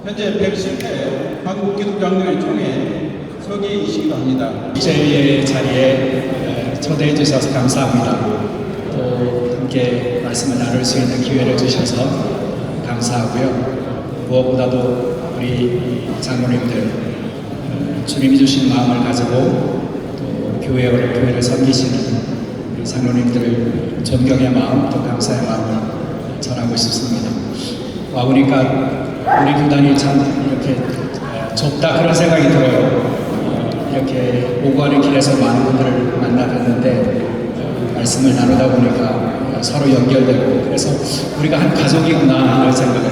현재 110회 한국기독장로회총회 서기이시기도 합니다. 제 자리에 초대해 주셔서 감사합니다. 또 함께 말씀을 나눌 수 있는 기회를 주셔서 감사하고요. 무엇보다도 우리 장로님들 주님이 주신 마음을 가지고 또 교회를 섬기시는 우리 장로님들을 존경의 마음 또 감사의 마음을 전하고 싶습니다. 와 보니까 우리 교단이 참 이렇게 좁다 그런 생각이 들어요. 이렇게 오고 가는 길에서 많은 분들을 만나 뵀는데 말씀을 나누다 보니까 서로 연결되고 그래서 우리가 한 가족이구나 이런 생각을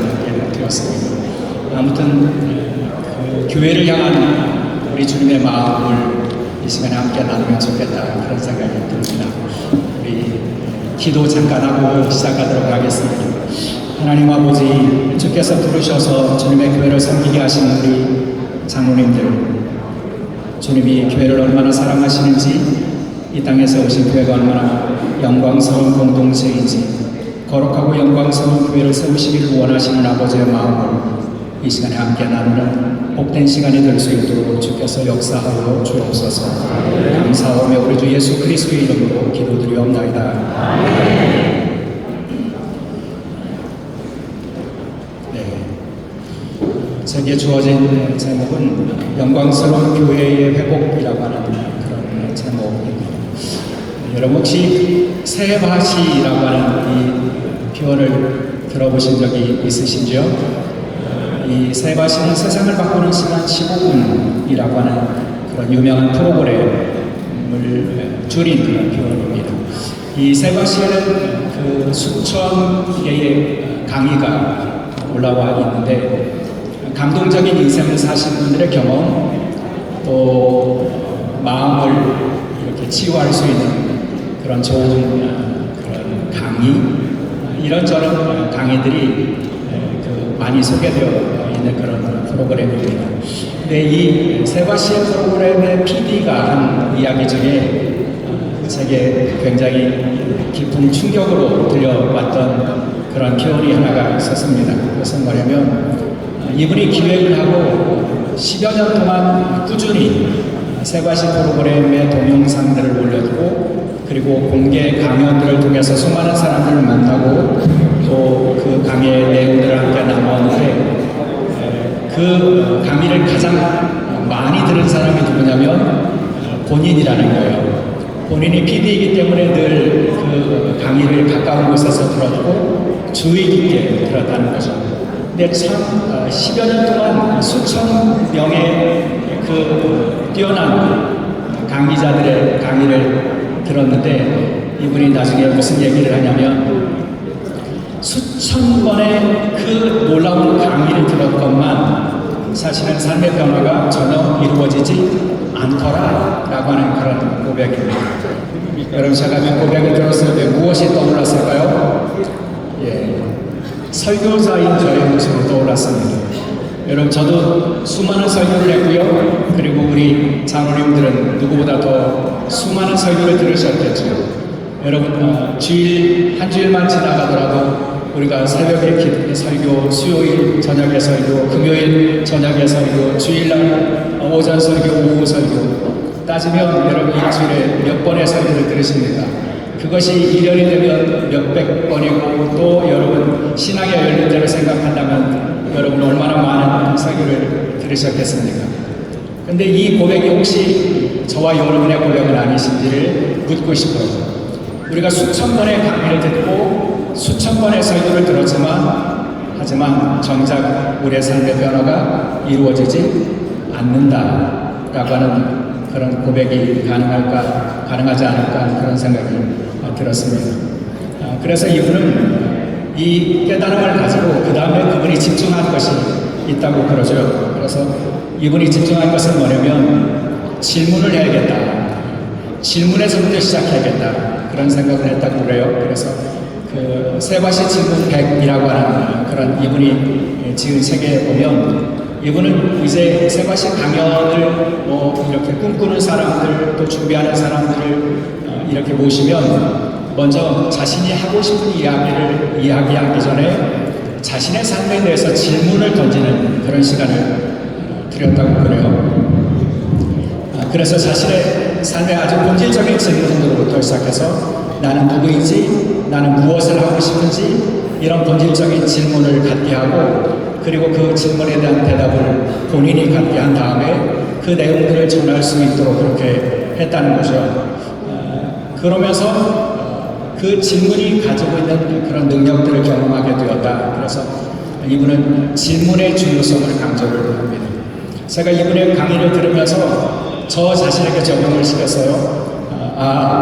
들었습니다. 아무튼 그 교회를 향한 우리 주님의 마음을 이 시간에 함께 나누면 좋겠다 그런 생각이 듭니다. 우리 기도 잠깐 하고 시작하도록 하겠습니다. 하나님 아버지, 주께서 부르셔서 주님의 교회를 섬기게 하시는 우리 장로님들, 주님이 교회를 얼마나 사랑하시는지, 이 땅에서 오신 교회가 얼마나 영광스러운 공동체인지, 거룩하고 영광스러운 교회를 세우시기를 원하시는 아버지의 마음을 이 시간에 함께 나누는 복된 시간이 될 수 있도록 주께서 역사하여 주옵소서. 감사하며 우리 주 예수 그리스도의 이름으로 기도드리옵나이다. 제게 주어진 제목은 영광스러운 교회의 회복이라고 하는 그런 제목입니다. 여러분 혹시 세바시라고 하는 이 표현을 들어보신 적이 있으신지요? 이 세바시는 세상을 바꾸는 시간 15분이라고 하는 그런 유명한 프로그램을 줄인 그런 표현입니다. 이 세바시에는 그 수천 개의 강의가 올라와 있는데 감동적인 인생을 사신 분들의 경험, 또 마음을 이렇게 치유할 수 있는 그런 좋은 그런 강의, 이런저런 강의들이 많이 소개되어 있는 그런 프로그램입니다. 근데 이 세바시의 프로그램의 PD가 한 이야기 중에 제게 굉장히 깊은 충격으로 들려왔던 그런 표현이 하나가 있었습니다. 그것은 뭐냐면 이분이 기획을 하고 10여 년 동안 꾸준히 세바시 프로그램의 동영상들을 올려두고 그리고 공개 강연들을 통해서 수많은 사람들을 만나고 또 그 강의의 내용들을 함께 나누었는데 그 강의를 가장 많이 들은 사람이 누구냐면 본인이라는 거예요. 본인이 PD이기 때문에 늘 그 강의를 가까운 곳에서 들었고 주의 깊게 들었다는 거죠. 근데 참 10여 년 동안 수천 명의 그 뛰어난 강의자들의 강의를 들었는데 이분이 나중에 무슨 얘기를 하냐면 수천 번의 그 놀라운 강의를 들었건만 사실은 삶의 변화가 전혀 이루어지지 않더라 라고 하는 그런 고백입니다. 여러분 제가 그 고백을 들었을 때 무엇이 떠올랐을까요? 설교자인 저의 모습으로 떠올랐습니다. 여러분 저도 수많은 설교를 했고요. 그리고 우리 장로님들은 누구보다 더 수많은 설교를 들으셨겠죠. 여러분 주일 한 주일만 지나가더라도 우리가 새벽에 설교, 수요일 저녁에 설교, 금요일 저녁에 설교, 주일날 오전 설교, 오후 설교 따지면 여러분 일주일에 몇 번의 설교를 들으십니까? 그것이 1년이 되면 몇백 번이고 또 여러분 신앙의 열린대로 생각한다면 여러분 얼마나 많은 설교를 들으셨겠습니까? 근데 이 고백이 혹시 저와 여러분의 고백은 아니신지를 묻고 싶어요. 우리가 수천 번의 강의를 듣고 수천 번의 설교를 하지만 정작 우리의 삶의 변화가 이루어지지 않는다라고 하는 그런 고백이 가능하지 않을까 그런 생각이 들었습니다. 그래서 이분은 이 깨달음을 가지고 그 다음에 그분이 집중한 것이 있다고 그러죠. 그래서 이분이 집중한 것은 뭐냐면 질문을 해야겠다. 질문에서부터 시작해야겠다. 그런 생각을 했다고 그래요. 그래서 그 세바시 질문 100이라고 하는 그런 이분이 지은 책에 보면 이분은 이제 세바시 강연을 이렇게 꿈꾸는 사람들 또 준비하는 사람들을 이렇게 모시면 먼저 자신이 하고 싶은 이야기를 이야기하기 전에 자신의 삶에 대해서 질문을 던지는 그런 시간을 드렸다고 그래요. 그래서 자신의 삶의 아주 본질적인 질문으로부터 시작해서 나는 누구인지, 나는 무엇을 하고 싶은지 이런 본질적인 질문을 갖게 하고 그리고 그 질문에 대한 대답을 본인이 갖게 한 다음에 그 내용들을 전할 수 있도록 그렇게 했다는 거죠. 그러면서 그 질문이 가지고 있는 그런 능력들을 경험하게 되었다. 그래서 이분은 질문의 중요성을 강조를 합니다. 제가 이분의 강의를 들으면서 저 자신에게 적용을 시켰어요.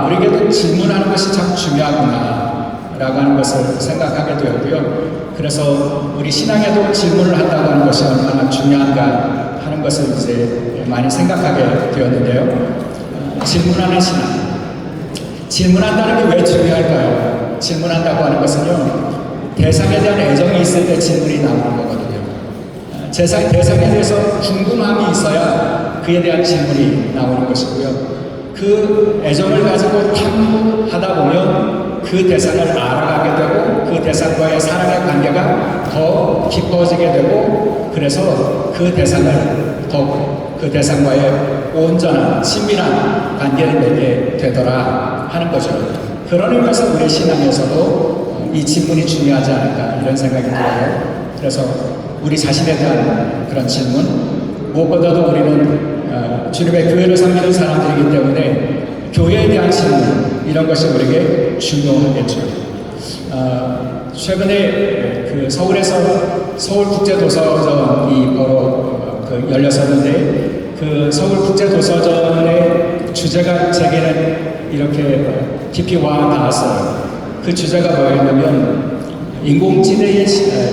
우리에게도 질문하는 것이 참 중요하구나 라고 하는 것을 생각하게 되었고요. 그래서 우리 신앙에도 질문을 한다고 하는 것이 얼마나 중요한가 하는 것을 이제 많이 생각하게 되었는데요. 질문하는 신앙. 질문한다는 게 왜 중요할까요? 질문한다고 하는 것은요, 대상에 대한 애정이 있을 때 질문이 나오는 거거든요. 대상에 대해서 궁금함이 있어야 그에 대한 질문이 나오는 것이고요. 그 애정을 가지고 탐구하다 보면 그 대상을 알아가게 되고 그 대상과의 사랑의 관계가 더 깊어지게 되고 그래서 그 대상을 더 그 대상과의 온전한 친밀한 관계를 맺게 되더라 하는 거죠. 그런 의미에서 우리 신앙에서도 이 질문이 중요하지 않을까 이런 생각이 들어요. 그래서 우리 자신에 대한 그런 질문, 무엇보다도 우리는 주님의 교회를 섬기는 사람들이기 때문에 교회에 대한 질문 이런 것이 우리에게 중요하겠죠. 최근에 그 서울에서 서울국제도서전이 열렸었는데 그 서울국제도서전의 주제가 제게는 이렇게 깊이 와 닿았어요. 그 주제가 뭐였냐면 인공지능의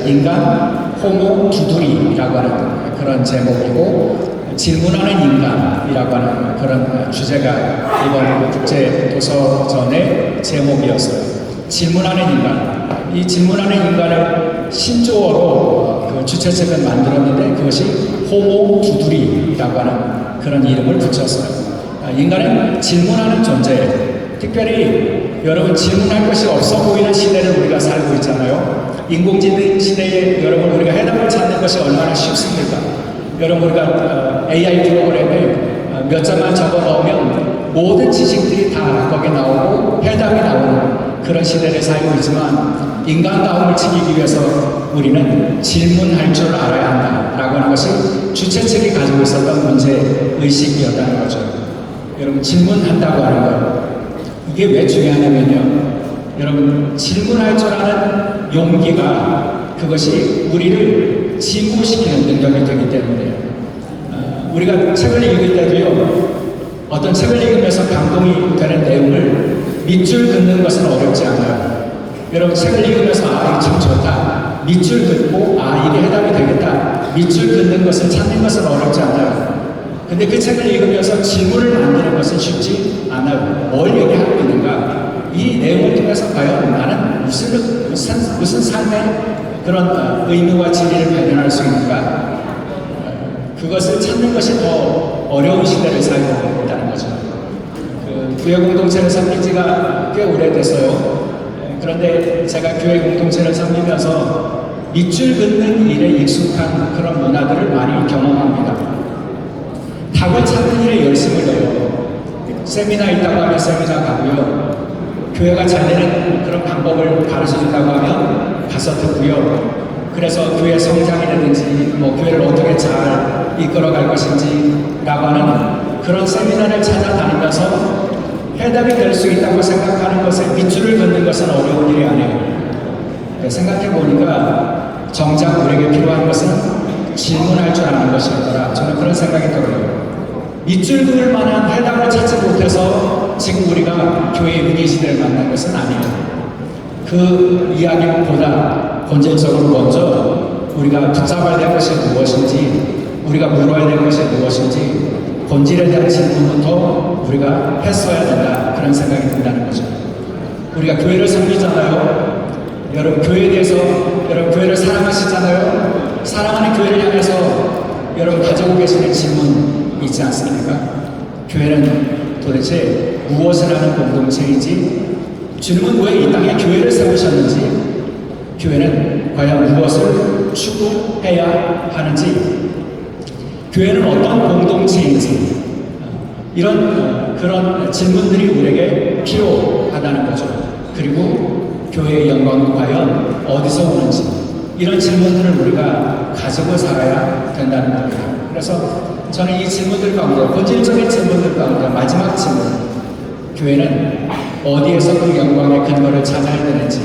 인간 호모 두두리라고 하는 그런 제목이고 질문하는 인간이라고 하는 그런 주제가 이번 국제도서전의 제목이었어요. 질문하는 인간. 이 질문하는 인간을 신조어로 그 주최측은 만들었는데 그것이 호모 두두리라고 하는 그런 이름을 붙였어요. 인간은 질문하는 존재. 특별히 여러분 질문할 것이 없어 보이는 시대를 우리가 살고 있잖아요. 인공지능 시대에 여러분 우리가 해답을 찾는 것이 얼마나 쉽습니까? 여러분 우리가 AI 프로그램에 몇 자만 적어 넣으면 모든 지식들이 다 거기에 나오고 해답이 나오는 그런 시대를 살고 있지만 인간다움을 지키기 위해서 우리는 질문할 줄 알아야 한다라고 하는 것이 주최측이 가지고 있었던 문제의식이었다는 거죠. 여러분 질문한다고 하는 것 이게 왜 중요하냐면요. 여러분 질문할 줄 아는 용기가 그것이 우리를 진보시키는 능력이 되기 때문에 우리가 책을 읽을 때도요. 어떤 책을 읽으면서 감동이 되는 내용을 밑줄 긋는 것은 어렵지 않아요. 여러분 책을 읽으면서 이게 참 좋다. 밑줄 긋고 이게 해답이 되겠다. 밑줄 긋는 것을 찾는 것은 어렵지 않아요. 근데 그 책을 읽으면서 질문을 만드는 것은 쉽지 않아요. 뭘 얘기하고 있는가? 이 내용을 통해서 과연 나는 무슨 삶의 그런 의미와 진리를 발견할 수 있는가? 그것을 찾는 것이 더 어려운 시대를 살고 있다는 거죠. 교회 공동체를 섬긴 지가 꽤 오래됐어요. 그런데 제가 교회 공동체를 섬기면서 밑줄 긋는 일에 익숙한 그런 문화들을 많이 경험합니다. 답을 찾는 일에 열심을 내요. 세미나 있다고 하면 세미나 가고요. 교회가 잘 되는 그런 방법을 가르쳐 준다고 하면 가서 듣고요. 그래서 교회 성장이라든지 교회를 어떻게 잘 이끌어갈 것인지 라고 하는 그런 세미나를 찾아다니면서 해답이 될 수 있다고 생각하는 것에 밑줄을 긋는 것은 어려운 일이 아니에요. 생각해 보니까 정작 우리에게 필요한 것은 질문할 줄 아는 것이었더라. 저는 그런 생각이 들어요. 밑줄 그을 만한 해답을 찾지 못해서 지금 우리가 교회의 위기 시대를 만난 것은 아니에요. 그 이야기보다 본질적으로 먼저 우리가 붙잡아야 될 것이 무엇인지, 우리가 물어야 될 것이 무엇인지 본질에 대한 질문부터 우리가 했어야 된다. 그런 생각이 든다는 거죠. 우리가 교회를 섬기잖아요. 여러분 교회에 대해서 여러분 교회를 사랑하시잖아요. 사랑하는 교회를 향해서 여러분 가지고 계시는 질문 있지 않습니까? 교회는 도대체 무엇을 하는 공동체인지, 주님은 왜 이 땅에 교회를 세우셨는지, 교회는 과연 무엇을 추구해야 하는지, 교회는 어떤 공동체인지, 이런 그런 질문들이 우리에게 필요하다는 거죠. 그리고 교회의 영광은 과연 어디서 오는지, 이런 질문들을 우리가 가지고 살아야 된다는 겁니다. 그래서 저는 이 질문들 가운데, 본질적인 질문들 가운데 마지막 질문, 교회는 어디에서 그 영광의 근거를 찾아야 되는지,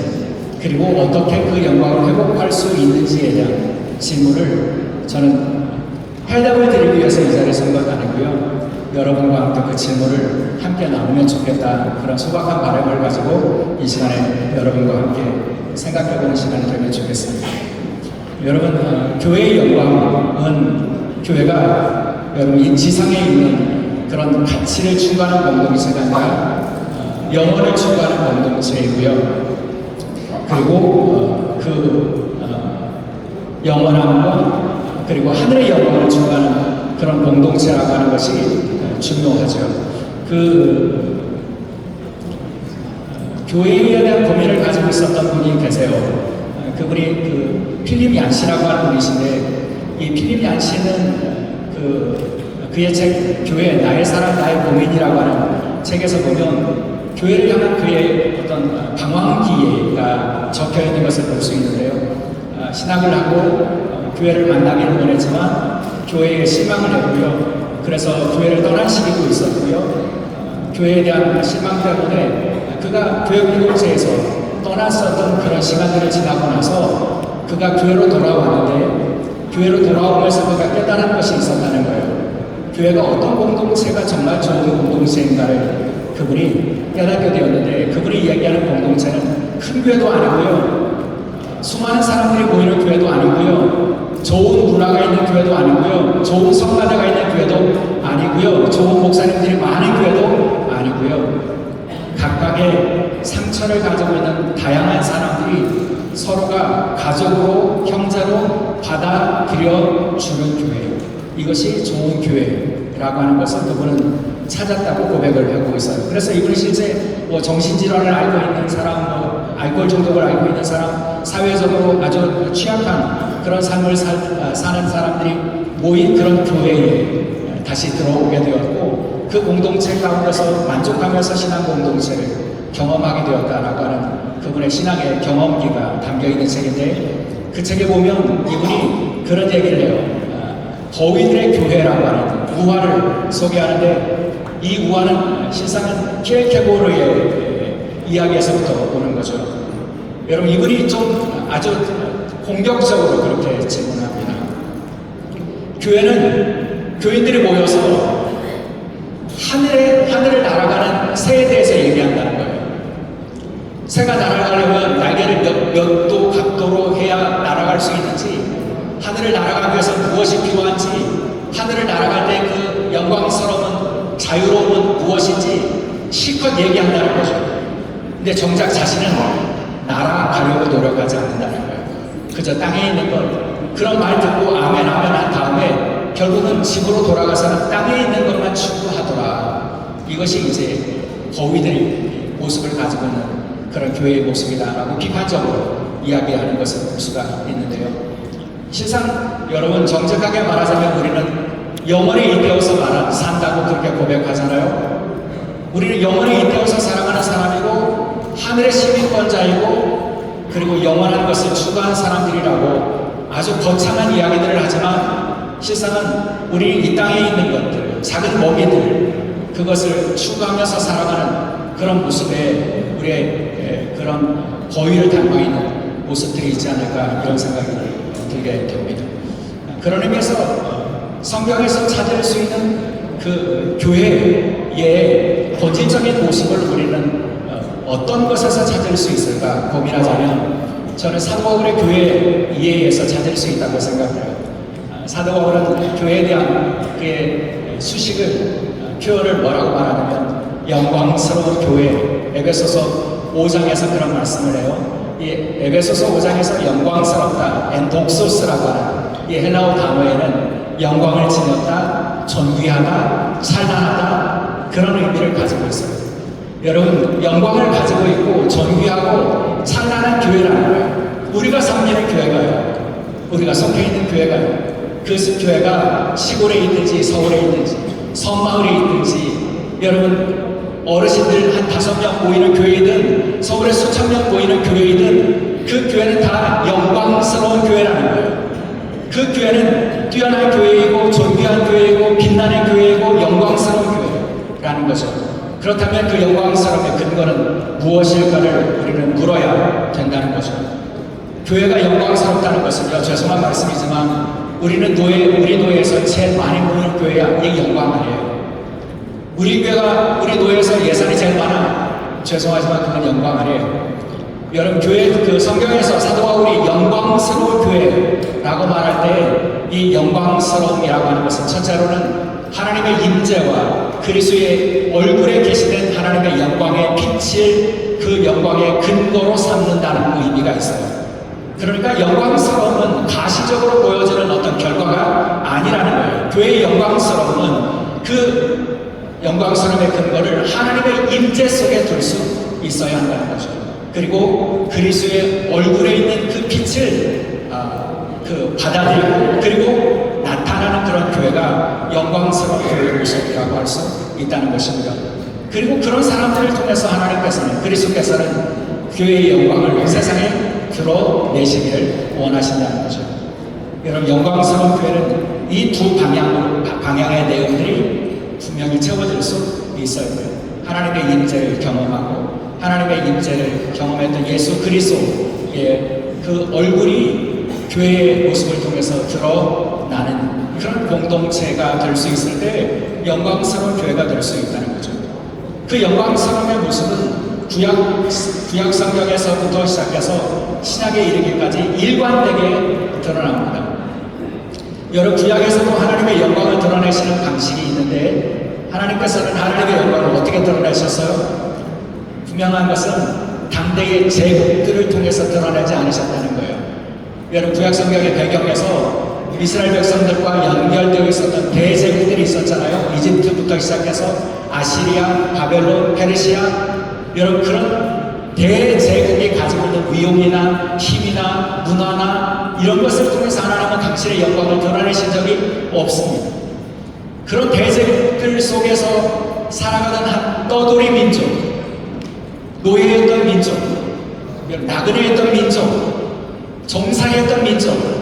그리고 어떻게 그 영광을 회복할 수 있는지에 대한 질문을 저는 해답을 드리기 위해서 이 자리에 선 건 아니고요. 여러분과 함께 그 질문을 함께 나누면 좋겠다, 그런 소박한 바람을 가지고 이 시간에 여러분과 함께 생각해보는 시간이 되면 좋겠습니다. 여러분, 교회의 영광은 교회가 여러분 이 지상에 있는 그런 가치를 추구하는 공동체가 아니라 영혼을 추구하는 공동체이고요. 그리고 영원함과 그리고 하늘의 영광을 추구하는 그런 공동체라고 하는 것이 중요하죠. 교회에 대한 고민을 가지고 있었던 분이 계세요. 그분이 필립 얀시라고 하는 분이신데, 이 필립 얀시는 그의 책 교회 나의 사랑 나의 고민이라고 하는 책에서 보면 교회를 향한 그의 어떤 방황기가 적혀 있는 것을 볼 수 있는데요. 신학을 하고 교회를 만나기는 원했지만 교회에 실망을 했고요. 그래서 교회를 떠난 시기도 있었고요. 교회에 대한 실망 때문에 그가 교회 공동체에서 떠났었던 그런 시간들을 지나고 나서 그가 교회로 돌아왔는데, 교회로 돌아오면서 그가 깨달은 것이 있었다는 거예요. 교회가 어떤 공동체가 정말 좋은 공동체인가를 그분이 깨닫게 되었는데, 그분이 이야기하는 공동체는 큰 교회도 아니고요, 수많은 사람들이 모이는 교회도 아니고요, 좋은 문화가 있는 교회도 아니고요, 좋은 성가대가 있는 교회도 아니고요, 좋은 목사님들이 많은 교회도 아니고요, 각각의 상처를 가지고 있는 다양한 사람들이 서로가 가족으로, 형제로 받아들여 주는 교회, 이것이 좋은 교회라고 하는 것을 그분은 찾았다고 고백을 하고 있어요. 그래서 이분이 실제 정신질환을 알고 있는 사람, 알코올 중독을 알고 있는 사람, 사회적으로 아주 취약한 그런 삶을 사는 사람들이 모인 그런 교회에 다시 들어오게 되었고, 그 공동체 가운데서 만족하면서 신앙 공동체를 경험하게 되었다라고 하는 그분의 신앙의 경험기가 담겨있는 책인데, 그 책에 보면 이분이 그런 얘기를 해요. 거위들의 교회라고 하는 우화를 소개하는데, 이 우화는 실상은 킬케고르의 이야기에서부터 오는 거죠. 여러분, 이분이 좀 아주 공격적으로 그렇게 질문합니다. 교회는 교인들이 모여서 하늘을 날아가는 새에 대해서 얘기한다는 거예요. 새가 날아가려면 날개를 몇 도 각도로 해야 날아갈 수 있는지, 하늘을 날아가기 위해서 무엇이 필요한지, 하늘을 날아갈 때 그 영광스러운 자유로움은 무엇인지 실컷 얘기한다는 거죠. 근데 정작 자신은 날아가려고 노력하지 않는다는 거예요. 그저 땅에 있는 것, 그런 말 듣고 아멘 아멘 한 다음에 결국은 집으로 돌아가서는 땅에 있는 것만 추구하더라. 이것이 이제 거위들의 모습을 가지고 있는 그런 교회의 모습이다라고 비판적으로 이야기하는 것을 볼 수가 있는데요. 실상 여러분, 정직하게 말하자면 우리는 영원에 잇대어서 산다고 그렇게 고백하잖아요. 우리는 영원에 잇대어서 살아가는 사람이고 하늘의 시민권자이고 그리고 영원한 것을 추구하는 사람들이라고 아주 거창한 이야기들을 하지만, 실상은 우리 이 땅에 있는 것들, 작은 먹이들, 그것을 추구하면서 살아가는 그런 모습에 우리의 그런 거위를 담고 있는 모습들이 있지 않을까, 이런 생각이 들게 됩니다. 그런 의미에서 성경에서 찾을 수 있는 그 교회의 본질적인 모습을 우리는 어떤 것에서 찾을 수 있을까 고민하자면, 저는 사도 바울의 교회 이해에서 찾을 수 있다고 생각해요. 사도 바울은 교회에 대한 그의 수식을, 표현을 뭐라고 말하냐면 영광스러운 교회, 에베소서 5장에서 그런 말씀을 해요. 이 에베소서 5장에서 영광스럽다, 엔독소스라고 하는 이 헬라어 단어에는 영광을 지녔다, 존귀하다, 찬란하다, 그런 의미를 가지고 있어요. 여러분, 영광을 가지고 있고 존귀하고 찬란한 교회라는 거예요. 우리가 섬기는 교회가요, 우리가 속해 있는 교회가요, 그 교회가 시골에 있든지 서울에 있든지 섬마을에 있든지, 여러분 어르신들 한 5명 모이는 교회이든 서울에 수천 명 모이는 교회이든 그 교회는 다 영광스러운 교회라는 거예요. 그 교회는 뛰어난 교회이고 존귀한 교회이고 빛나는 교회이고 영광스러운 교회라는 거죠. 그렇다면 그 영광스러움의 근거는 무엇일까를 우리는 물어야 된다는 거죠. 교회가 영광스럽다는 것은요, 죄송한 말씀이지만 우리 노예에서 제일 많이 모이는 교회야, 이게 영광 아니에요. 우리 교회가 우리 노예에서 예산이 제일 많아, 죄송하지만 그건 영광 아니에요. 여러분, 교회 그 성경에서 사도 바울이 영광스러운 교회라고 말할 때 이 영광스러움이라고 하는 것은 첫째로는 하나님의 임재와 그리스도의 얼굴에 계시된 하나님의 영광의 빛을 그 영광의 근거로 삼는다는 의미가 있어요. 그러니까 영광스러움은 가시적으로 보여지는 어떤 결과가 아니라는 거예요. 교회의 영광스러움은 그 영광스러움의 근거를 하나님의 임재 속에 둘 수 있어야 한다는 거죠. 그리고 그리스도의 얼굴에 있는 그 빛을 받아들이고 그리고 나타나는 그런 교회가 영광스러운 교회의 모습이라고 할 수 있다는 것입니다. 그리고 그런 사람들을 통해서 하나님께서는, 그리스도께서는 교회의 영광을 세상에 드러내시기를 원하신다는 거죠. 여러분, 영광스러운 교회는 이 두 방향의 내용들이 분명히 채워질 수 있어야 돼요. 하나님의 임재를 경험하고 하나님의 임재를 경험했던 예수 그리스도의 그 얼굴이 교회의 모습을 통해서 드러나는 그런 공동체가 될 수 있을 때 영광스러운 교회가 될 수 있다는 거죠. 그 영광스러움의 모습은 구약 성경에서부터 시작해서 신약에 이르기까지 일관되게 드러납니다. 여러분, 구약에서도 하나님의 영광을 드러내시는 방식이 있는데 하나님께서는 하나님의 영광을 어떻게 드러내셨어요? 분명한 것은 당대의 제국들을 통해서 드러내지 않으셨다는 거예요. 여러분, 구약 성경의 배경에서 이스라엘 백성들과 연결되어 있었던 대제국들이 있었잖아요. 이집트부터 시작해서 아시리아, 바벨론, 페르시아, 여러분 그런 대제국이 가지고 있는 위용이나 힘이나 문화나 이런 것을 통해서 하나님은 당신의 영광을 드러내신 적이 없습니다. 그런 대제국들 속에서 살아가던 한 떠돌이 민족, 노예였던 민족, 나그네였던 민족, 정상이었던 민족,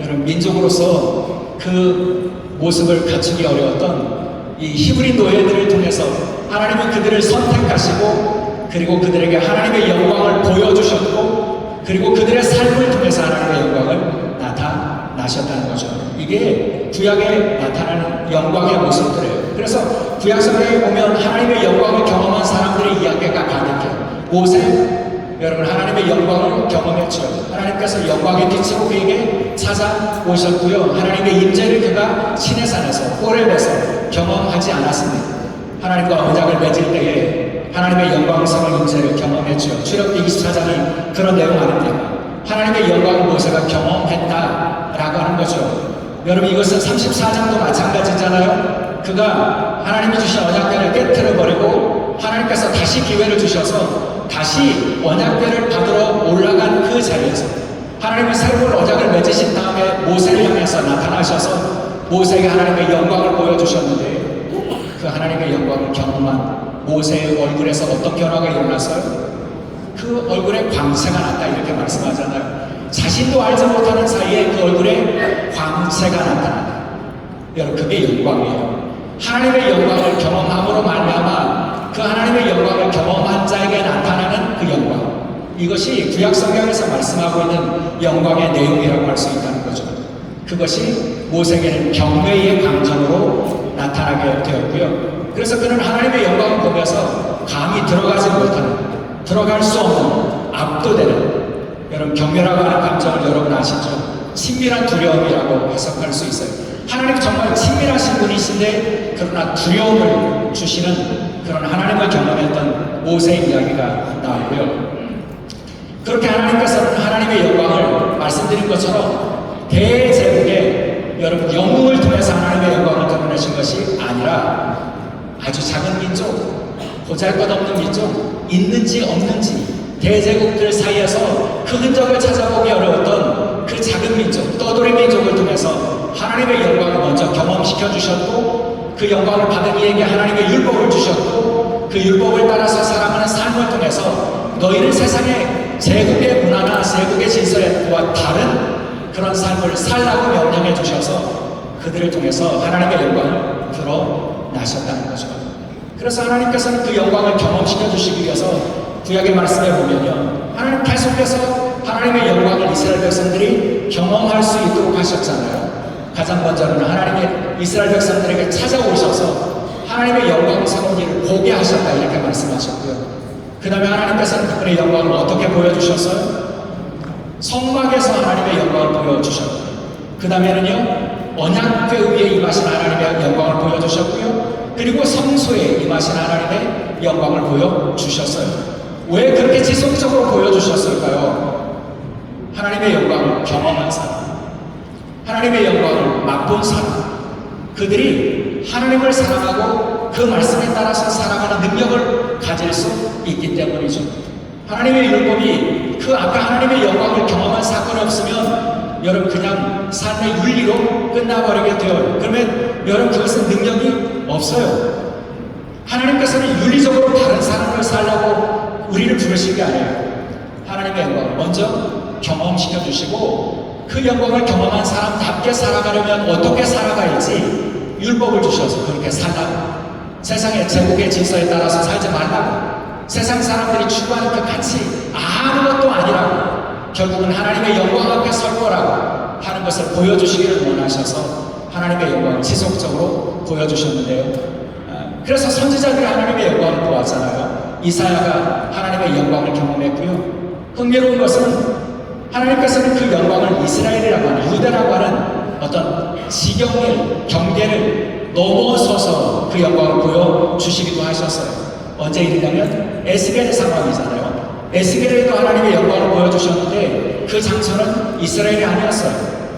여러분 민족으로서 그 모습을 갖추기 어려웠던 이 히브리 노예들을 통해서 하나님은 그들을 선택하시고 그리고 그들에게 하나님의 영광을 보여주셨고 그리고 그들의 삶을 통해서 하나님의 영광을 나타나셨다는 거죠. 이게 구약에 나타나는 영광의 모습들이에요. 그래서 구약 성경에 보면 하나님의 영광을 경험한 사람들의 이야기가 가득해요. 모세, 여러분 하나님의 영광을 경험했죠. 하나님께서 영광의 빛으로 그에게 찾아오셨고요. 하나님의 임재를 그가 시내산에서 호렙에서 경험하지 않았습니다. 하나님과 언약을 맺을 때에 하나님의 영광스러운 임재를 경험했죠. 출애굽기 24장이 그런 내용 아닙니까? 하나님의 영광을 모세가 경험했다라고 하는 거죠. 여러분, 이것은 34장도 마찬가지잖아요. 그가 하나님이 주신 언약궤를 깨트려버리고 하나님께서 다시 기회를 주셔서 다시 언약궤를 받으러 올라간 그 자리에서 하나님은 새로운 언약을 맺으신 다음에 모세를 향해서 나타나셔서 모세에게 하나님의 영광을 보여주셨는데 그 하나님의 영광을 경험한 모세의 얼굴에서 어떤 변화가 일어났어요? 그 얼굴에 광채가 났다 이렇게 말씀하잖아요. 자신도 알지 못하는 사이에 그 얼굴에 광채가 나타났다. 여러분, 그게 영광이에요. 하나님의 영광을 경험함으로 말미암아 그 하나님의 영광을 경험한 자에게 나타나는 그 영광, 이것이 구약 성경에서 말씀하고 있는 영광의 내용이라고 할 수 있다는 거죠. 그것이 모세에게는 경외의 강건으로 나타나게 되었고요. 그래서 그는 하나님의 영광을 보면서 감히 들어갈 수 없는, 압도되는, 여러분 경외라고 하는 감정을 여러분 아시죠? 친밀한 두려움이라고 해석할 수 있어요. 하나님 정말 친밀하신 분이신데 그러나 두려움을 주시는 그런 하나님을 경험했던 모세의 이야기가 나오고요. 그렇게 하나님께서는 하나님의 영광을 말씀드린 것처럼 대제국의 여러분 영웅을 통해서 하나님의 영광을 드러내신 것이 아니라 아주 작은 민족, 보잘것없는 민족, 있는지 없는지 대제국들 사이에서 그 흔적을 찾아보기 어려웠던 그 작은 민족, 떠돌이 민족을 통해서 하나님의 영광을 먼저 경험시켜 주셨고, 그 영광을 받은 이에게 하나님의 율법을 주셨고, 그 율법을 따라서 살아가는 삶을 통해서 너희는 세상의 제국의 문화나 제국의 질서와 다른 그런 삶을 살라고 명령해 주셔서 그들을 통해서 하나님의 영광을 드러나셨다는 거죠. 그래서 하나님께서는 그 영광을 경험시켜 주시기 위해서 구약의 말씀에 보면요, 하나님 계속해서 하나님의 영광을 이스라엘 백성들이 경험할 수 있도록 하셨잖아요. 가장 먼저는 하나님의 이스라엘 백성들에게 찾아오셔서 하나님의 영광스러운 일을 보게 하셨다, 이렇게 말씀하셨고요. 그 다음에 하나님께서는 그분의 영광을 어떻게 보여주셨어요? 성막에서 하나님의 영광을 보여주셨고요. 그 다음에는요, 언약궤 위에 임하신 하나님의 영광을 보여주셨고요. 그리고 성소에 임하신 하나님의 영광을 보여주셨어요. 왜 그렇게 지속적으로 보여주셨을까요? 하나님의 영광을 경험한 사람, 하나님의 영광을 맛본 사람, 그들이 하나님을 사랑하고 그 말씀에 따라서 살아가는 능력을 가질 수 있기 때문이죠. 하나님의 율법이 그 아까 하나님의 영광을 경험한 사건이 없으면 여러분 그냥 삶의 윤리로 끝나버리게 되어요. 그러면 여러분 그것은 능력이 없어요. 하나님께서는 윤리적으로 바른 삶을 살라고 우리를 부르신 게 아니에요. 하나님의 영광을 먼저 경험시켜 주시고, 그 영광을 경험한 사람답게 살아가려면 어떻게 살아가야지 율법을 주셔서 그렇게 살라고, 세상의 제국의 질서에 따라서 살지 말라고, 세상 사람들이 추구하는 것 같이 아무것도 아니라고, 결국은 하나님의 영광 앞에 설 거라고 하는 것을 보여주시기를 원하셔서 하나님의 영광을 지속적으로 보여주셨는데요. 그래서 선지자들이 하나님의 영광을 보았잖아요. 이사야가 하나님의 영광을 경험했고요. 흥미로운 것은 하나님께서는 그 영광을 이스라엘이라고 하는, 유대라고 하는 어떤 지경을, 경계를 넘어서서 그 영광을 보여주시기도 하셨어요. 언제 일이냐면 에스겔의 상황이잖아요. 에스겔에도 하나님의 영광을 보여주셨는데 그 장소는 이스라엘이 아니었어요.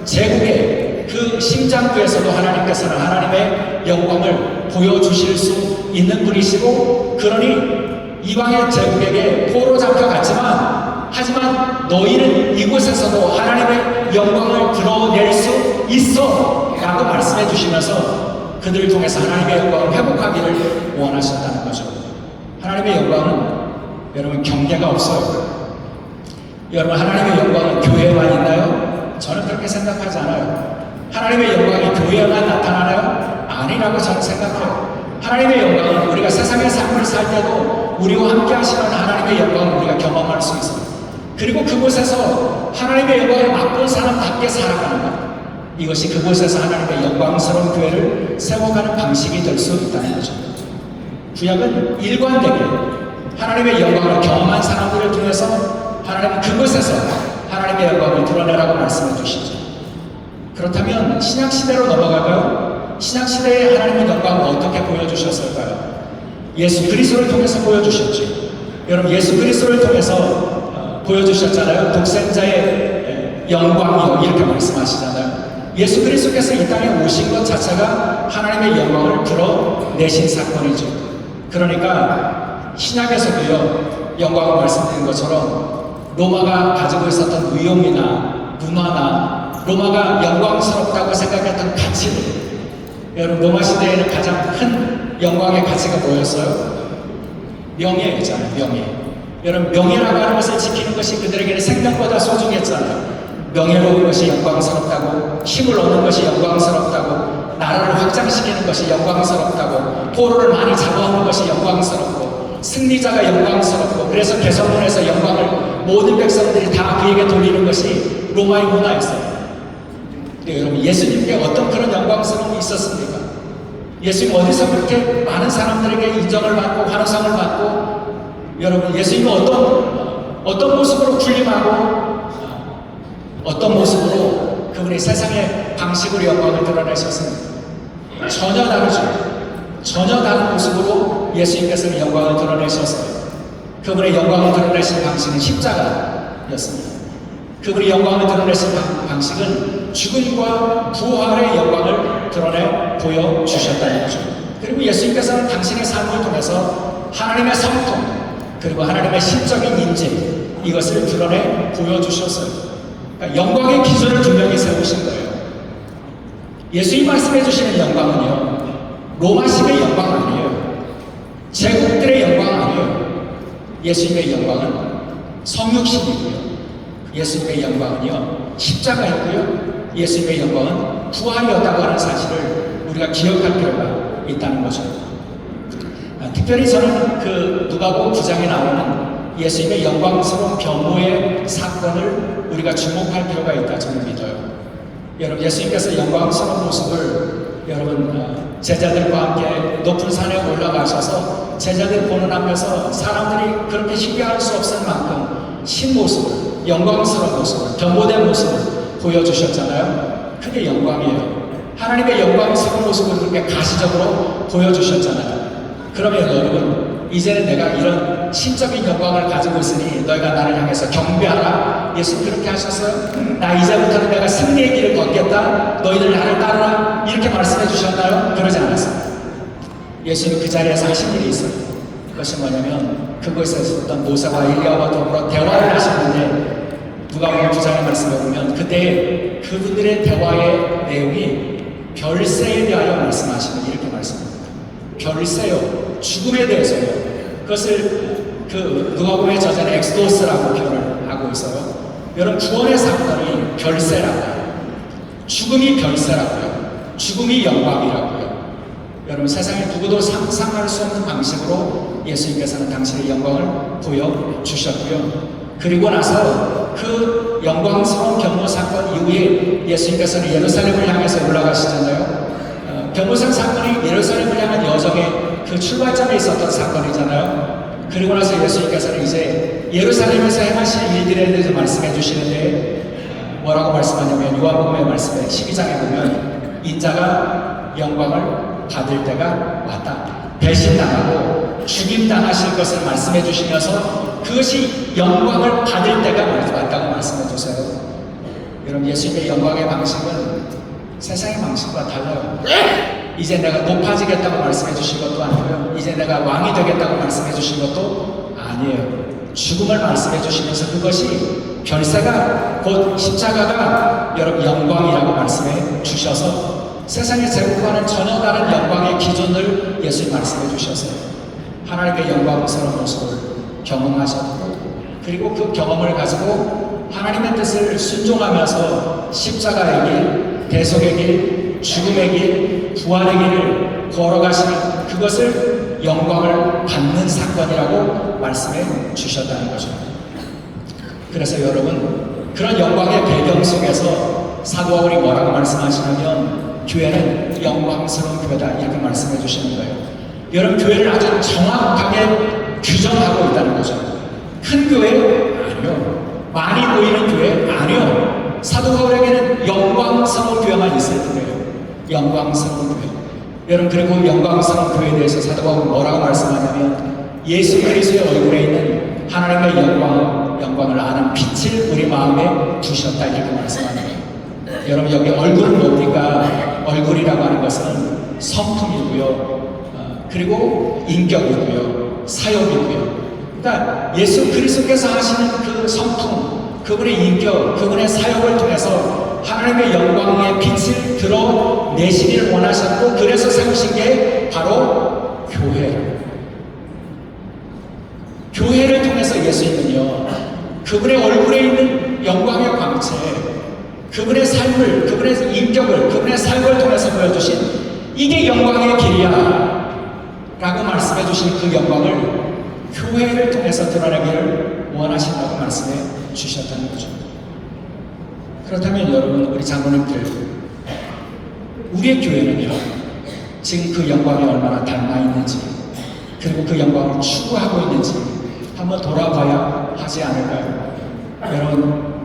제국의 그 심장부에서도 하나님께서는 하나님의 영광을 보여주실 수 있는 분이시고, 그러니 이방의 제국에게 포로 잡혀갔지만, 하지만 너희는 이곳에서도 하나님의 영광을 드러낼 수 있어 라고 말씀해 주시면서 그들을 통해서 하나님의 영광을 회복하기를 원하셨다는 거죠. 하나님의 영광은 여러분 경계가 없어요. 여러분 하나님의 영광은 교회에만 있나요? 저는 그렇게 생각하지 않아요. 하나님의 영광이 교회에만 나타나나요? 아니라고 저는 생각해요. 하나님의 영광은 우리가 세상의 삶을 살 때도 우리와 함께 하시는 하나님의 영광을 우리가 경험할 수 있어요. 그리고 그곳에서 하나님의 영광을 맛본 사람답게 살아가는 것, 이것이 그곳에서 하나님의 영광스러운 교회를 세워가는 방식이 될 수 있다는 거죠. 구약은 일관되게 하나님의 영광을 경험한 사람들을 통해서 하나님은 그곳에서 하나님의 영광을 드러내라고 말씀해 주시죠. 그렇다면 신약시대로 넘어갈까요? 신약시대에 하나님의 영광을 어떻게 보여주셨을까요? 예수 그리스도를 통해서 보여주셨죠. 여러분 예수 그리스도를 통해서 보여주셨잖아요. 독생자의 영광이요, 이렇게 말씀하시잖아요. 예수 그리스도께서 이 땅에 오신 것 자체가 하나님의 영광을 드러내신 사건이죠. 그러니까 신약에서도요, 영광을 말씀드린 것처럼 로마가 가지고 있었던 위용이나 문화나 로마가 영광스럽다고 생각했던 가치들, 여러분 로마 시대에는 가장 큰 영광의 가치가 뭐였어요? 명예였잖아요. 명예. 여러분 명예라고 하는 것을 지키는 것이 그들에게는 생명보다 소중했잖아요. 명예로운 것이 영광스럽다고, 힘을 얻는 것이 영광스럽다고, 나라를 확장시키는 것이 영광스럽다고, 포로를 많이 잡아오는 것이 영광스럽고, 승리자가 영광스럽고, 그래서 개성문에서 영광을 모든 백성들이 다 그에게 돌리는 것이 로마의 문화였어요. 근데 여러분 예수님께 어떤 그런 영광스러움이 있었습니까? 예수님 어디서 그렇게 많은 사람들에게 인정을 받고 환호성을 받고, 여러분 예수님은 어떤 모습으로 군림하고 어떤 모습으로 그분이 세상의 방식으로 영광을 드러내셨습니까? 전혀 다르죠. 전혀 다른 모습으로 예수님께서는 영광을 드러내셨어요. 그분의 영광을 드러내신 방식은 십자가였습니다. 그분이 영광을 드러내신 방식은 죽음과 부활의 영광을 드러내 보여주셨다는 거죠. 그리고 예수님께서는 당신의 삶을 통해서 하나님의 성품, 그리고 하나님의 신적인 인재, 이것을 드러내 보여주셨어요. 그러니까 영광의 기준을 분명히 세우신 거예요. 예수님 말씀해 주시는 영광은요, 로마식의 영광 아니에요. 제국들의 영광 아니에요. 예수님의 영광은 성육신이고요. 예수님의 영광은요, 십자가이고요. 예수님의 영광은 부활이었다고 하는 사실을 우리가 기억할 필요가 있다는 거죠. 특별히 저는 그 누가복음 9장에 나오는 예수님의 영광스러운 변호의 사건을 우리가 주목할 필요가 있다 저는 믿어요. 여러분, 예수님께서 영광스러운 모습을 여러분 제자들과 함께 높은 산에 올라가셔서 제자들 보는 앞에서 사람들이 그렇게 신뢰할 수 없을 만큼 신모습을, 영광스러운 모습을, 변모된 모습을 보여주셨잖아요. 그게 영광이에요. 하나님의 영광스러운 모습을 그렇게 가시적으로 보여주셨잖아요. 그러면 여러분, 이제는 내가 이런 신적인 영광을 가지고 있으니 너희가 나를 향해서 경배하라. 예수 그렇게 하셨어요? 나 이제부터는 내가 승리의 길을 걷겠다. 너희들 나를 따르라. 이렇게 말씀해 주셨나요? 그러지 않았어요. 예수님이 그 자리에서 하신 일이 있어요. 그것이 뭐냐면 그곳에 있었던 모세와 엘리야와 더불어 대화를 하셨는데 누가복음 9장의 말씀을 보면 그때 그분들의 대화의 내용이 별세에 대하여 말씀하시는 이렇게 말씀합니다. 별세요. 죽음에 대해서요. 그것을 그 누가복음의 저자는 엑스도스라고 표현을 하고 있어요. 여러분, 구원의 사건이 별세라고요. 죽음이 별세라고요. 죽음이 영광이라고요. 여러분, 세상에 누구도 상상할 수 없는 방식으로 예수님께서는 당신의 영광을 보여주셨고요. 그리고 나서 그 영광스러운 변모 사건 이후에 예수님께서는 예루살렘을 향해서 올라가시잖아요. 변모산 사건이 예루살렘을 향한 여정의 그 출발점에 있었던 사건이잖아요. 그리고 나서 예수님께서는 이제 예루살렘에서 행하실 일들에 대해서 말씀해 주시는데 뭐라고 말씀하냐면 요한복음의 말씀에 12장에 보면 인자가 영광을 받을 때가 왔다. 배신당하고 죽임당하실 것을 말씀해 주시면서 그것이 영광을 받을 때가 왔다고 말씀해 주세요. 여러분, 예수님의 영광의 방식은 세상의 방식과 달라요. 이제 내가 높아지겠다고 말씀해 주신 것도 아니고요. 이제 내가 왕이 되겠다고 말씀해 주신 것도 아니에요. 죽음을 말씀해 주시면서 그것이 별세가 곧 십자가가 여러분 영광이라고 말씀해 주셔서 세상의 제국과는 전혀 다른 영광의 기준을 예수님 말씀해 주셨어요. 하나님의 영광스러운 모습을 경험하셨고 그리고 그 경험을 가지고 하나님의 뜻을 순종하면서 십자가의 길, 대속의 길, 죽음의 길, 부활의 길을 걸어가시는 그것을 영광을 받는 사건이라고 말씀해 주셨다는 거죠. 그래서 여러분, 그런 영광의 배경 속에서 사도 바울이 뭐라고 말씀하시냐면 교회는 영광스러운 교회다 이렇게 말씀해 주시는 거예요. 여러분, 교회를 아주 정확하게 규정하고 있다는 거죠. 큰 교회? 아니요. 많이 보이는 교회? 아니요. 사도 바울에게는 영광스러운 교회만 있을 뿐이에요. 영광스러운 교회. 여러분, 그리고 영광스러운 교회에 대해서 사도 바울은 뭐라고 말씀하냐면 예수 그리스도의 얼굴에 있는 하나님의 영광을 아는 빛을 우리 마음에 두셨다 이렇게 말씀합니다. 여러분, 여기 얼굴은 뭡니까? 얼굴이라고 하는 것은 성품이고요. 그리고 인격이고요. 사역이고요. 그러니까 예수 그리스도께서 하시는 그 성품, 그분의 인격, 그분의 사역을 통해서 하나님의 영광의 빛을 드러내시기를 원하셨고 그래서 세우신 게 바로 교회예요. 교회를 통해서 예수님은요, 그분의 얼굴에 있는 영광의 광채, 그분의 삶을, 그분의 인격을, 그분의 사역을 통해서 보여주신 이게 영광의 길이야 라고 말씀해 주신 그 영광을 교회를 통해서 드러내기를 원하신다고 말씀해 주셨다는 거죠. 그렇다면 여러분, 우리 장로님들, 우리의 교회는요, 지금 그 영광이 얼마나 닮아 있는지, 그리고 그 영광을 추구하고 있는지 한번 돌아봐야 하지 않을까요? 여러분,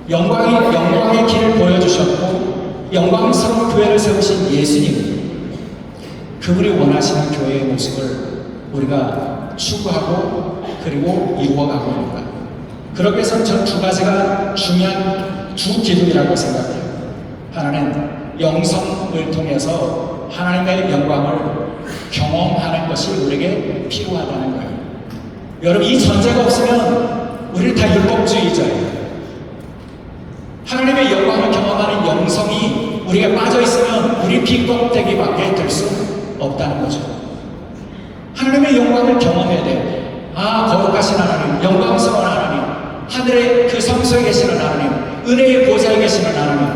영광의 길을 보여주셨고 영광스러운 교회를 세우신 예수님, 그분이 원하시는 교회의 모습을 우리가 추구하고 그리고 이루어가고 있는 거예요. 그렇게 해서 전 두 가지가 중요한 두 기둥이라고 생각해요. 하나는 영성을 통해서 하나님의 영광을 경험하는 것이 우리에게 필요하다는 거예요. 여러분, 이 전제가 없으면 우리는 다 율법주의자예요. 하나님의 영광을 경험하는 영성이 우리가 빠져 있으면 우리 비껍데기밖에 될 수 없다는 거죠. 하나님의 영광을 경험해야 돼요. 아, 거룩하신 하나님, 영광스러운 하나님, 하늘의 그 성소에 계시는 하나님, 은혜의 보좌에 계시는 하나님,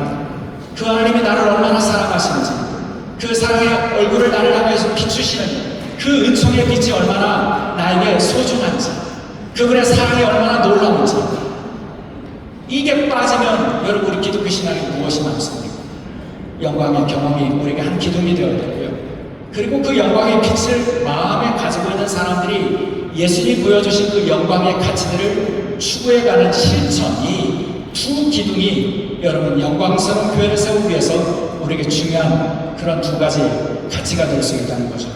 그 하나님이 나를 얼마나 사랑하시는지, 그 사랑의 얼굴을 나를 향해서 비추시는 그 은총의 빛이 얼마나 나에게 소중한지, 그분의 사랑이 얼마나 놀라운지, 이게 빠지면 여러분 우리 기독교 신앙이 무엇이 남습니까? 영광의 경험이 우리에게 한 기둥이 되어야 되고요. 그리고 그 영광의 빛을 마음에 가지고 있는 사람들이 예수님이 보여주신 그 영광의 가치들을 추구해가는 실천이 두 기둥이 여러분 영광스러운 교회를 세우기 위해서 우리에게 중요한 그런 두 가지 가치가 될 수 있다는 거죠.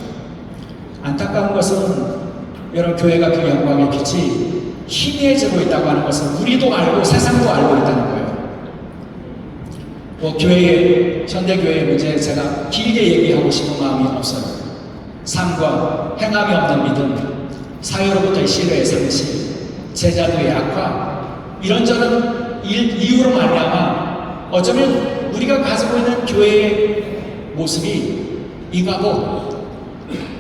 안타까운 것은 여러분 교회가 그 영광의 빛이 희미해지고 있다고 하는 것은 우리도 알고 세상도 알고 있다는 거예요. 뭐 교회의 현대교회의 문제 제가 길게 얘기하고 싶은 마음이 없어요. 삶과 행함이 없는 믿음, 사회로부터의 신뢰의 상실, 제자도의 악화, 이런저런 이유로 말미암아 어쩌면 우리가 가지고 있는 교회의 모습이 이거고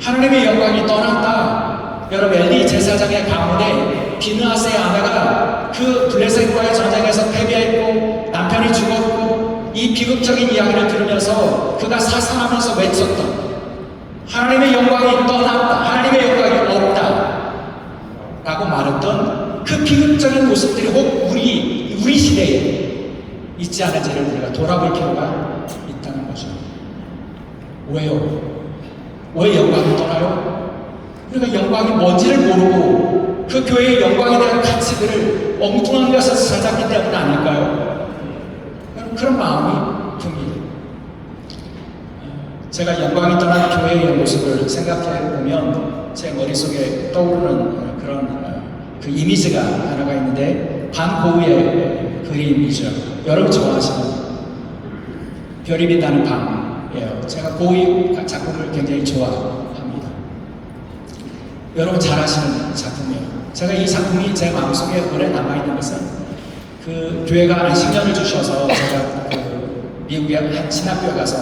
하나님의 영광이 떠났다. 여러분 엘리 제사장의 가문에 비느하스의 아내가 그 블레셋과의 전쟁에서 패배했고 남편이 죽었고 이 비극적인 이야기를 들으면서 그가 사상하면서 외쳤던 하나님의 영광이 떠났다. 하나님의 영광이 없다. 라고 말했던 그 비극적인 모습들이 혹 우리 시대에 있지 않은지를 우리가 돌아볼 필요가 있다는 거죠. 왜요? 왜 영광이 떠나요? 우리가 영광이 뭔지를 모르고 그 교회의 영광에 대한 가치들을 엉뚱한 것에서 찾았기 때문 아닐까요? 그런 마음이 듭니다. 제가 영광이 떠난 교회의 모습을 생각해 보면 제 머릿속에 떠오르는 그런 그 이미지가 하나가 있는데 반고우의 그림이죠. 여러분 좋아하시는 별이 빛나는 밤이에요. 제가 고우 작품을 굉장히 좋아합니다. 여러분 잘 아시는 작품이에요. 제가 이 작품이 제 마음속에 오래 남아있는 것은 그 교회가 안식년을 주셔서 제가 그 미국의 한 신학교에 가서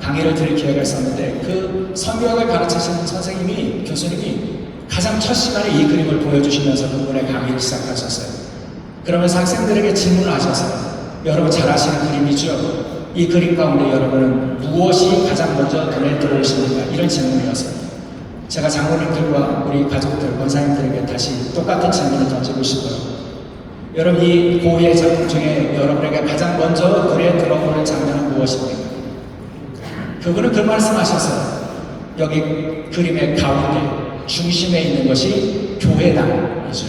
강의를 들을 기회가 있었는데 그 선교학을 가르치시는 선생님이, 교수님이 가장 첫 시간에 이 그림을 보여주시면서 그분의 강의를 시작하셨어요. 그러면서 학생들에게 질문을 하셨어요. 여러분 잘 아시는 그림이죠? 이 그림 가운데 여러분은 무엇이 가장 먼저 눈에 들어오십니까? 이런 질문이었어요. 제가 장로님들과 우리 가족들, 권사님들에게 다시 똑같은 질문을 던지고 싶어요. 여러분 이 고유의 작품 중에 여러분에게 가장 먼저 눈에 들어오는 장면은 무엇입니까? 그분은 그 말씀하셨어요. 여기 그림의 가운데 중심에 있는 것이 교회당이죠.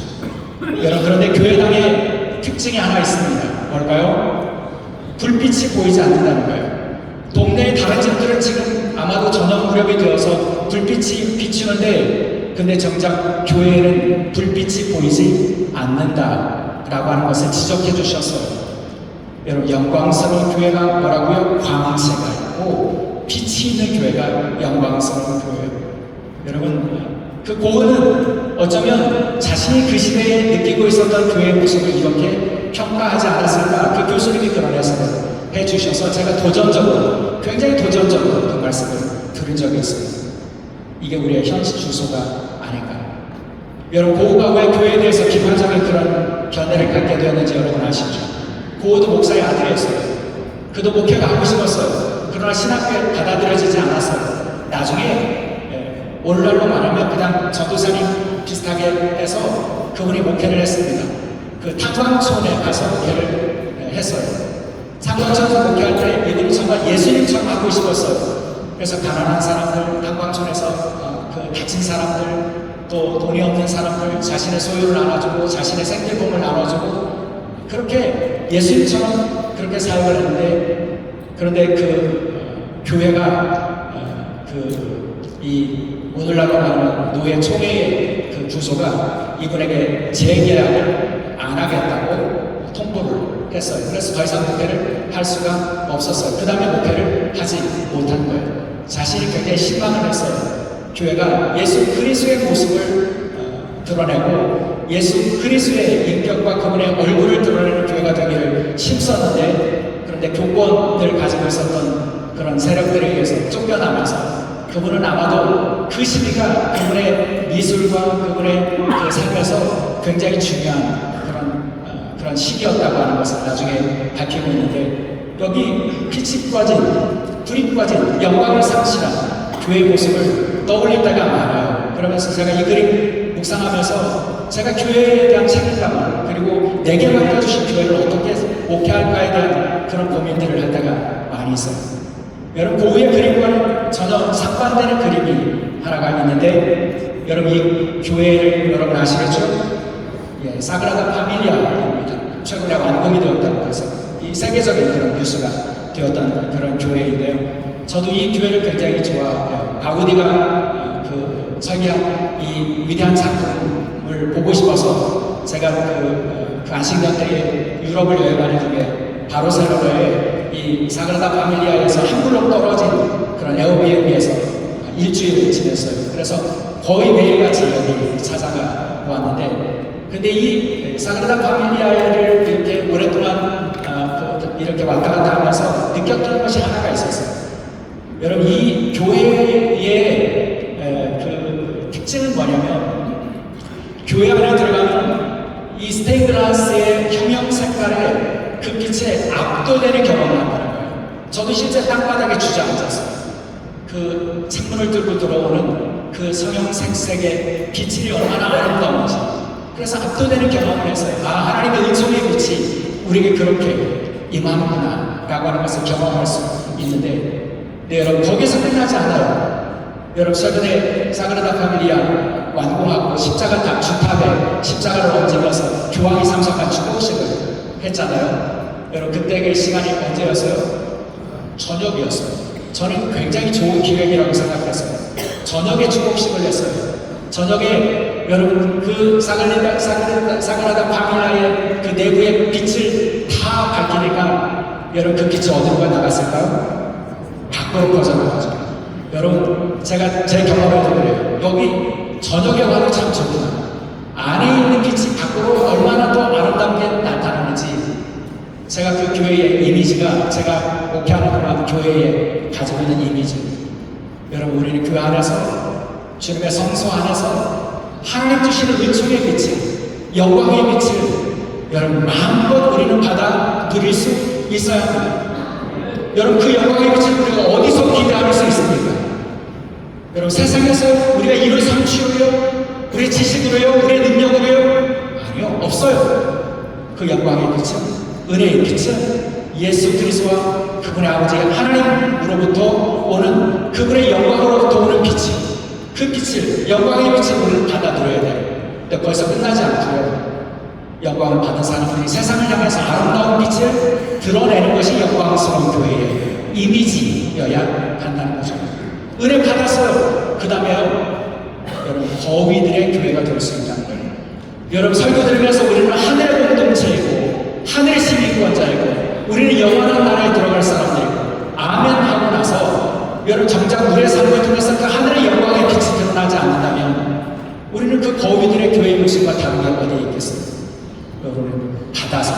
여러분 그런데 교회당의 특징이 하나 있습니다. 뭘까요? 불빛이 보이지 않는다는 거예요. 동네의 다른 집들은 지금 아마도 저녁 무렵이 되어서 불빛이 비추는데 근데 정작 교회에는 불빛이 보이지 않는다라고 하는 것을 지적해 주셨어요. 여러분 영광스러운 교회가 뭐라고요? 광채가 있고 빛이 있는 교회가 영광스러운 교회예요. 여러분 그 고은은 어쩌면 자신이 그 시대에 느끼고 있었던 교회의 모습을 이렇게 평가하지 않았을까? 그 교수님이 그런 해석을 해주셔서 제가 도전적으로, 굉장히 도전적으로 그 말씀을 들은 적이 있습니다. 이게 우리의 현실 주소가 아닌가. 여러분 고우가 왜 교회에 대해서 비판적인 그런 견해를 갖게 되었는지 여러분 아시죠? 고우도 목사의 아들이었어요. 그도 목회가 하고 싶었어요. 그러나 신학교에 받아들여지지 않았어요. 나중에 오늘날로 말하면 그냥 전도사님 비슷하게 해서 그분이 목회를 했습니다. 그 탄광촌에 가서 목회를 했어요. 탄광촌에서 목회할 때 이분이 정말 예수님처럼 하고 싶었어요. 그래서 가난한 사람들, 탄광촌에서 그 다친 사람들, 또 돈이 없는 사람들 자신의 소유를 나눠주고 자신의 생필품을 나눠주고 그렇게 예수님처럼 그렇게 사역을 했는데 그런데 그 교회가 이 오늘날로 말하는 노예 총회의 그 주소가 이분에게 재계약을 안 하겠다고 통보를 했어요. 그래서 더 이상 목회를 할 수가 없었어요. 그 다음에 목회를 하지 못한 거예요. 자신이 굉장히 실망을 했어요. 교회가 예수 그리스도의 모습을 드러내고 예수 그리스도의 인격과 그분의 얼굴을 드러내는 교회가 되기를 힘썼는데, 그런데 교권을 가지고 있었던 그런 세력들에 의해서 쫓겨나면서 그분은 아마도 그 시기가 그분의 미술과 그분의 그 삶에서 굉장히 중요한 그런 시기였다고 하는 것을 나중에 밝히고 있는데, 여기 빛이 꺼진, 불이 꺼진 영광을 상실한 교회의 모습을 떠올릴 때가 많아요. 그러면서 제가 이 그림 묵상하면서 제가 교회에 대한 책임감을, 그리고 내게 맡겨주신 교회를 어떻게 목회할까에 대한 그런 고민들을 할 때가 많이 있어요. 여러분, 그 위의 그림과는 전혀 상반되는 그림이 하나가 있는데, 여러분 이 교회를 여러분 아시겠죠? 예, 사그라다 파밀리아입니다. 최근에 완공이 되었다고 해서 이 세계적인 그런 뉴스가 되었던 그런 교회인데요. 저도 이 교회를 굉장히 좋아해요. 가우디가 그 설계한 이 위대한 작품을 보고 싶어서 제가 그 안식년 때에 유럽을 여행하는 중에 바르셀로나에 이 사그라다 파밀리아에서 한 블록 떨어진 그런 에어비앤비에서 일주일을 지냈어요. 그래서 거의 매일같이 여기 찾아가 왔는데, 근데 이 사그라다 파밀리아를 이렇게 오랫동안 이렇게 왔다 갔다 하면서 느꼈던 것이 하나가 있었어요. 여러분, 이 교회의 그 특징은 뭐냐면, 교회 안에 들어가면 이 스테인글라스의 형형 색깔의 그 빛에 압도되는 경험을 한다는 거예요. 저도 실제 땅바닥에 주저앉았어요. 그 창문을 뚫고 들어오는 그 성형색색의 빛이 얼마나 아름다운지, 그래서 압도되는 경험을 했어요. 아, 하나님의 은총의 빛이 우리에게 그렇게 임하는구나 라고 하는 것을 경험할 수 있는데, 네, 여러분, 거기서 끝나지 않아요. 여러분, 최근에 사그라다 파밀리아 완공하고 십자가 주탑에 십자가를 얹으면서 교황이 참석한 축복식을 했잖아요. 여러분, 그때의 시간이 언제였어요? 저녁이었어요. 저는 굉장히 좋은 기획이라고 생각했어요. 저녁에 축복식을 했어요. 저녁에 여러분 그 사그라다 파밀리아의 그 내부의 빛을 다 밝히니까 여러분 그 빛이 어디로 나갔을까요? 밖으로 퍼져나가죠. 여러분, 제가 제 경험에도 그래요. 여기 저녁에 와도 참 좋구나. 안에 있는 빛이 밖으로 얼마나 더 아름답게 나타나는지, 제가 그 교회의 이미지가, 제가 목회하는 그런 교회에 가지고 있는 이미지, 여러분, 우리는 교회 안에서 주님의 성소 안에서 하나님 주시는 은총의 빛을, 영광의 빛을 여러분 마음껏 우리는 받아 누릴 수 있어야 합니다. 여러분, 그 영광의 빛을 우리가 어디서 기대할 수 있습니까? 여러분, 세상에서 우리가 이룰 성취로요, 우리의 지식으로요, 우리의 능력으로요? 아니요, 없어요. 그 영광의 빛은, 은혜의 빛은 예수 그리스도와 그분의 아버지 하나님으로부터 오는, 그분의 영광으로부터 오는 빛이, 그 빛을, 영광의 빛을 우리는 받아 누려야 돼요. 근데 거기서 끝나지 않고요, 영광을 받은 사람들이 세상을 향해서 아름다운 빛을 드러내는 것이 영광스러운 교회의 이미지여야 한다는 거죠. 은혜 받았어요. 그 다음에요, 여러분, 거위들의 교회가 될 수 있다는 거예요. 여러분, 설교 들으면서 우리는 하늘의 공동체이고 하늘의 시민권자이고 우리는 영원한 나라에 들어갈 사람들이고 아멘 하고 나서, 여러분, 정작 우리의 삶을 통해서 그 하늘의 영광의 빛이 드러나지 않는다면 우리는 그 거위들의 교회의 모습과 다른 게 어디에 있겠어요? 여러분, 받아서,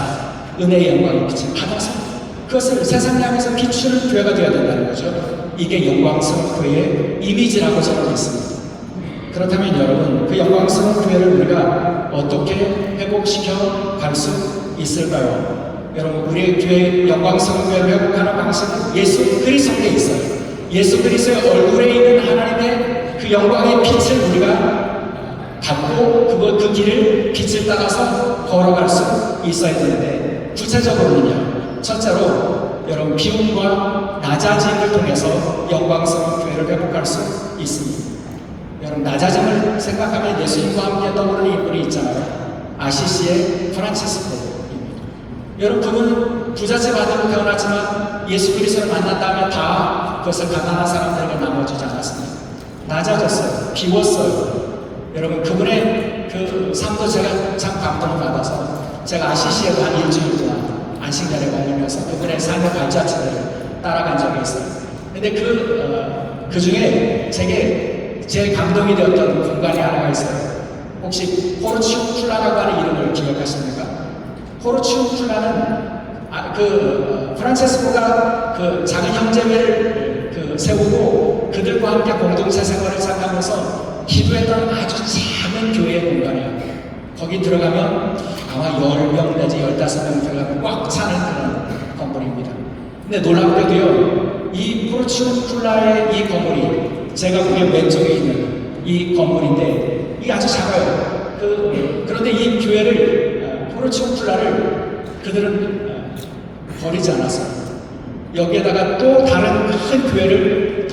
은혜의 영광의 빛을 받아서 그것을 세상 향해서 비추는 교회가 되어야 된다는 거죠. 이게 영광스러운 교회의 이미지라고 저는 믿습니다. 그렇다면 여러분, 그 영광스러운 교회를 우리가 어떻게 회복시켜 갈 수 있을까요? 여러분, 우리의 교회, 영광스러운 교회를 회복하는 방식은 예수 그리스도에 있어요. 예수 그리스도의 얼굴에 있는 하나님의 그 영광의 빛을 우리가 받고 그 길을, 빛을 따라서 걸어갈 수 있어야 되는데, 구체적으로는요, 첫째로 여러분, 비움과 낮아짐을 통해서 영광스러운 교회를 회복할 수 있습니다. 여러분, 낮아짐을 생각하면 예수님과 함께 떠오르는 인물이 있잖아요. 아시시의 프란치스코입니다. 여러분, 그분은 부잣집 아들로 태어났지만 예수 그리스도를 만난 다음에 다 그것을 가난한 사람들에게 나눠주지 않았습니다. 낮아졌어요. 비웠어요. 여러분, 그분의 그 삶도 제가 참 감동을 받아서, 제가 아시시에 한 일주일 동안 안식년에 걸리면서 그분의 삶의 발자취를 따라간 적이 있어요. 근데 그 중에 제게 제일 감동이 되었던 공간이 하나가 있어요. 혹시 포르치오 쿨라라고 하는 이름을 기억하십니까? 포르치오 쿨라는 프란체스코가 그 작은 형제회를 세우고 그들과 함께 공동체 생활을 시작하면서 기도했던 아주 작은 교회 공간이에요. 거기 들어가면 아마 10명 내지 15명 들어가면 꽉 차는 그런 건물입니다. 근데 놀랍게도요, 이 포르치오 쿨라의 이 건물이 제가 보기엔 왼쪽에 있는 이 건물인데 이게 아주 작아요. 그런데 이 교회를 포르치오 쿨라를 그들은 버리지 않았어요. 여기에다가 또 다른 큰 교회를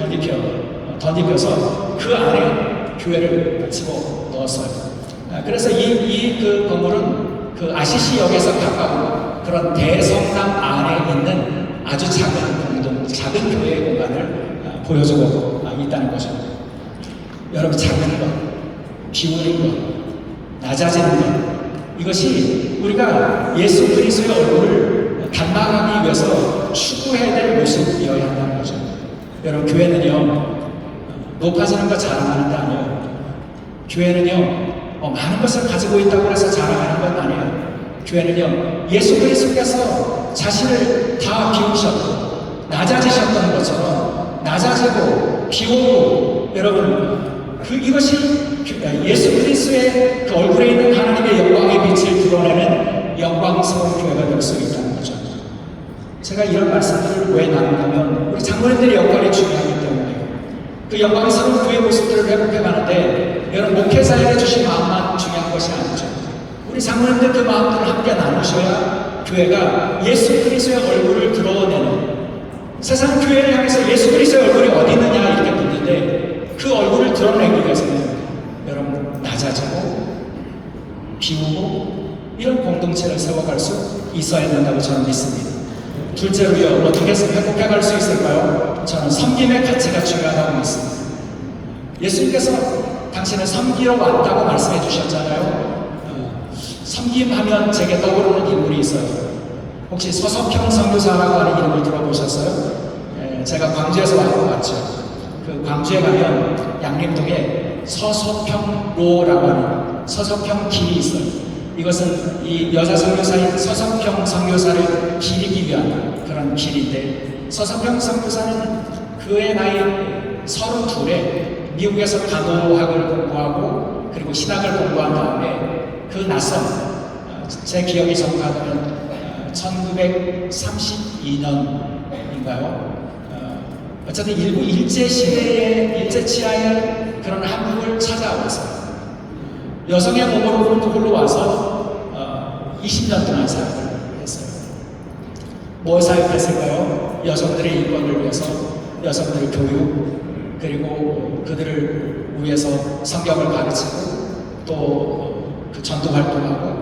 덧입혀서 그 안에 교회를 집어넣었어요. 그래서 그 건물은 그 아시시역에서 가까운 그런 대성당 안에 있는 아주 작은 교회의 공간을 보여주고 있다는 거죠. 여러분, 작은 것, 비우는 것, 낮아지는 것, 이것이 우리가 예수 그리스도의 얼굴을 닮아가기 위해서 추구해야 될 모습이어야 한다는 거죠. 여러분, 교회는요, 높아지는 것 자랑하는 게 아니에요. 교회는요, 많은 것을 가지고 있다고 해서 자랑하는 건 아니에요. 교회는요, 예수 그리스도께서 자신을 다 비우셨고 낮아지셨던 것처럼 낮아지고 비우고, 여러분, 이것이 예수 그리스도의 그 얼굴에 있는 하나님의 영광의 빛을 드러내는 영광스러운 교회가 될 수 있다는 거죠. 제가 이런 말씀들을 왜 나누냐면 우리 장로님들의 역할이 중요하기 때문에 그 영광스러운 교회 모습들을 회복해 가는데, 여러분, 목회자에게 주신 마음만 중요한 것이 아니죠. 우리 장로님들 그 마음들을 함께 나누셔야 교회가 예수 그리스도의 얼굴을 드러내는, 세상 교회를 향해서 예수 그리스도의 얼굴이 어디 있느냐 이렇게 묻는데, 그 얼굴을 드러내기 위해서는 여러분 낮아지고 비우고 이런 공동체를 세워갈 수 있어야 된다고 저는 믿습니다. 둘째로요, 어떻게 회복해갈 수 있을까요? 저는 섬김의 가치가 중요하다고 믿습니다. 예수님께서 당신은 섬기러 왔다고 말씀해 주셨잖아요. 섬김하면 제게 떠오르는 인물이 있어요. 혹시 서석형 선교사라고 하는 이름을 들어보셨어요? 제가 광주에서 왔죠. 그 광주에 가면 양림동에 서석형로라고 하는 서석형 길이 있어요. 이것은 이 여자 선교사인 서석형 선교사를 기리기 위한 그런 길인데, 서석형 선교사는 그의 나이 32에 미국에서 간호학을 공부하고 그리고 신학을 공부한 다음에 그 낯선, 제 기억이 정확하다면 1932년인가요? 어쨌든 일제시대의 일제치하의 그런 한국을 찾아왔어요. 여성의 몸으로 홀로 와서 20년 동안 사역을 했어요. 뭘 사역했을까요? 여성들의 인권을 위해서, 여성들의 교육, 그리고 그들을 위해서 성경을 가르치고 또 그 전도 활동하고,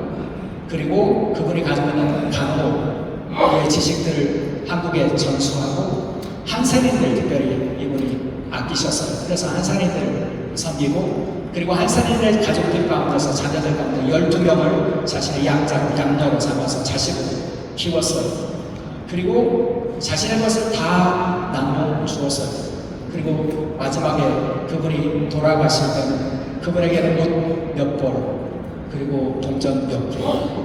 그리고 그분이 가지고 있는 간호의 지식들을 한국에 전수하고, 한센인들 특별히 이분이 아끼셨어요. 그래서 한센인들을 섬기고, 그리고 한센인의 가족들 가운데서 자녀들 가운데 12명을 자신의 양녀로 삼아서 자식으로 키웠어요. 그리고 자신의 것을 다 나눠 주었어요. 그리고 마지막에 그분이 돌아가실 때는 그분에게는 옷 몇 벌, 그리고 동전 몇 개,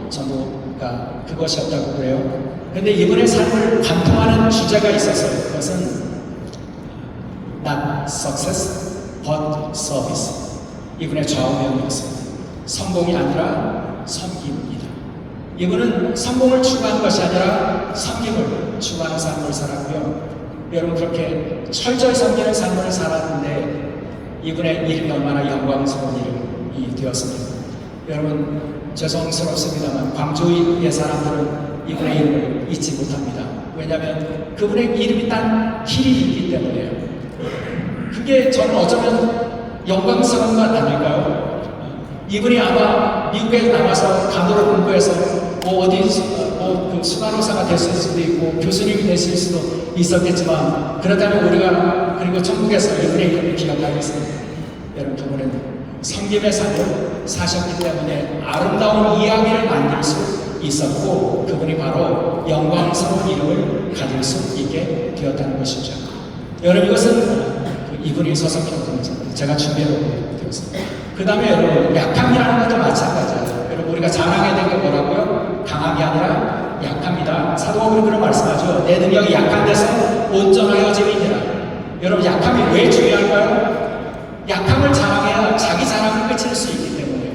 전부가 그것이었다고 그래요. 그런데 이분의 삶을 관통하는 주제가 있었어요. 그것은 not success, but service. 이분의 좌우명이었어요. 성공이 아니라 섬김입니다. 이분은 성공을 추구한 것이 아니라 섬김을 추구하는 삶을 살았고요. 여러분, 그렇게 철저히 섬기는 삶을 살았는데 이분의 이름이 얼마나 영광스러운 이름이 되었습니다. 여러분, 죄송스럽습니다만 광주의 사람들은 이분의 이름을 잊지 못합니다. 왜냐하면 그분의 이름이 딴 길이 있기 때문에요. 그게 저는 어쩌면 영광스러운 것 아닐까요? 이분이 아마 미국에 나가서 간호를 공부해서 그 수간호사가 됐을 수도 있고 교수님이 됐을 수도 있었겠지만, 그렇다면 우리가 그리고 천국에서 이분의 이름을 기억하겠습니다. 여러분, 그분은 섬김의 삶을 사셨기 때문에 아름다운 이야기를 만들 수 있었고, 그분이 바로 영광스러운 이름을 가질 수 있게 되었다는 것이죠. 여러분, 이것은 이분이 서석형 공자, 제가 준비해 놓은 되었습니다. 그 다음에 여러분, 약함이라는 것도 마찬가지예요. 여러분, 우리가 자랑해야 될 게 뭐라고요? 강함이 아니라 약합니다. 사도 바울이 그런 말씀하죠. 내 능력이 약한 데서 온전하여 짐이니라. 여러분, 약함이 왜 중요할까요? 약함을 자랑해야 자기 자랑을 끝일 수 있기 때문에.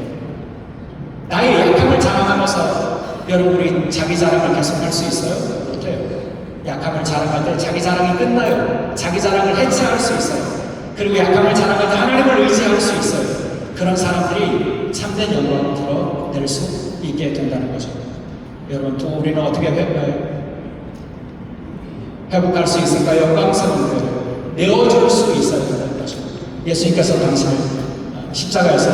나의 약함을 자랑하면서 여러분, 우리 자기 자랑을 계속할 수 있어요? 못해요. 약함을 자랑할 때 자기 자랑이 끝나요. 자기 자랑을 해체할 수 있어요. 그리고 약함을 자랑할 때 하나님을 의지할 수 있어요. 그런 사람들이 참된 영광을 드러낼 수 있게 된다는 거죠. 여러분, 또 우리는 어떻게 회복할 수 있을까요? 영광스러운 것을 내어줄 수 있어야 된다는 거죠. 예수님께서 당신을 십자가에서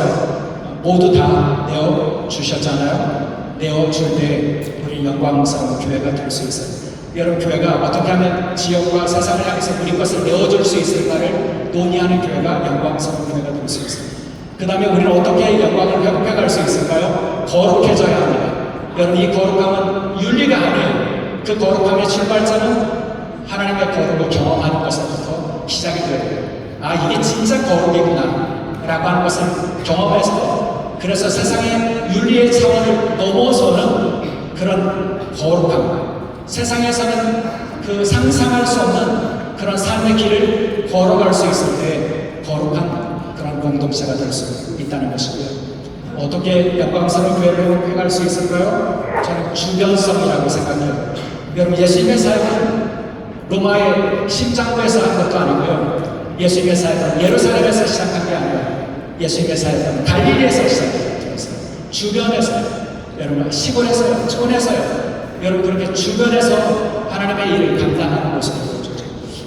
모두 다 내어주셨잖아요. 내어줄 때 우리 영광스러운 교회가 될 수 있어요. 여러분, 교회가 어떻게 하면 지역과 세상을 향해서 우리 것을 내어줄 수 있을까를 논의하는 교회가 영광스러운 교회가 될 수 있어요. 그 다음에 우리는 어떻게 영광을 회복해갈 수 있을까요? 거룩해져야 합니다. 여러분, 이 거룩함은 윤리가 아니에요. 그 거룩함의 출발점은 하나님의 거룩을 경험하는 것부터 시작이 돼요. 아, 이게 진짜 거룩이구나 라고 하는 것을 경험해서, 그래서 세상의 윤리의 차원을 넘어서는 그런 거룩함, 세상에서는 그 상상할 수 없는 그런 삶의 길을 걸어갈 수 있을 때 거룩한 그런 공동체가 될 수 있다는 것이고요. 어떻게 영광스러운 교회를 회복해갈 수 있을까요? 저는 주변성이라고 생각해요. 여러분, 예수님의 사역은 로마의 심장부에서 한 것도 아니고요. 예수님의 사역은 예루살렘에서 시작한 게 아니라 예수님의 사역은 갈릴리에서 시작했어요. 주변에서, 여러분, 시골에서요, 촌에서요. 여러분, 그렇게 주변에서 하나님의 일을 감당하는 모습을 보여줘요.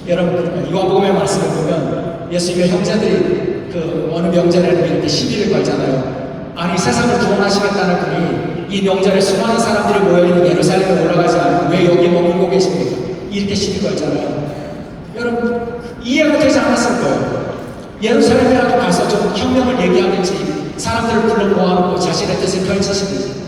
여러분, 요한복음의 말씀을 보면 예수님의 형제들이 그 어느 명절에는 이렇게 시비를 걸잖아요. 아니, 세상을 구원하시겠다는 분이 이 명절에 수많은 사람들이 모여있는 예루살렘에 올라가지 않고 왜 여기 머물고 계십니까? 이렇게 시비 걸잖아요. 여러분, 이해가 되지 않았을 거예요. 예루살렘이라도 가서 좀 혁명을 얘기하든지 사람들을 불러 모아놓고 자신의 뜻을 펼치시든지.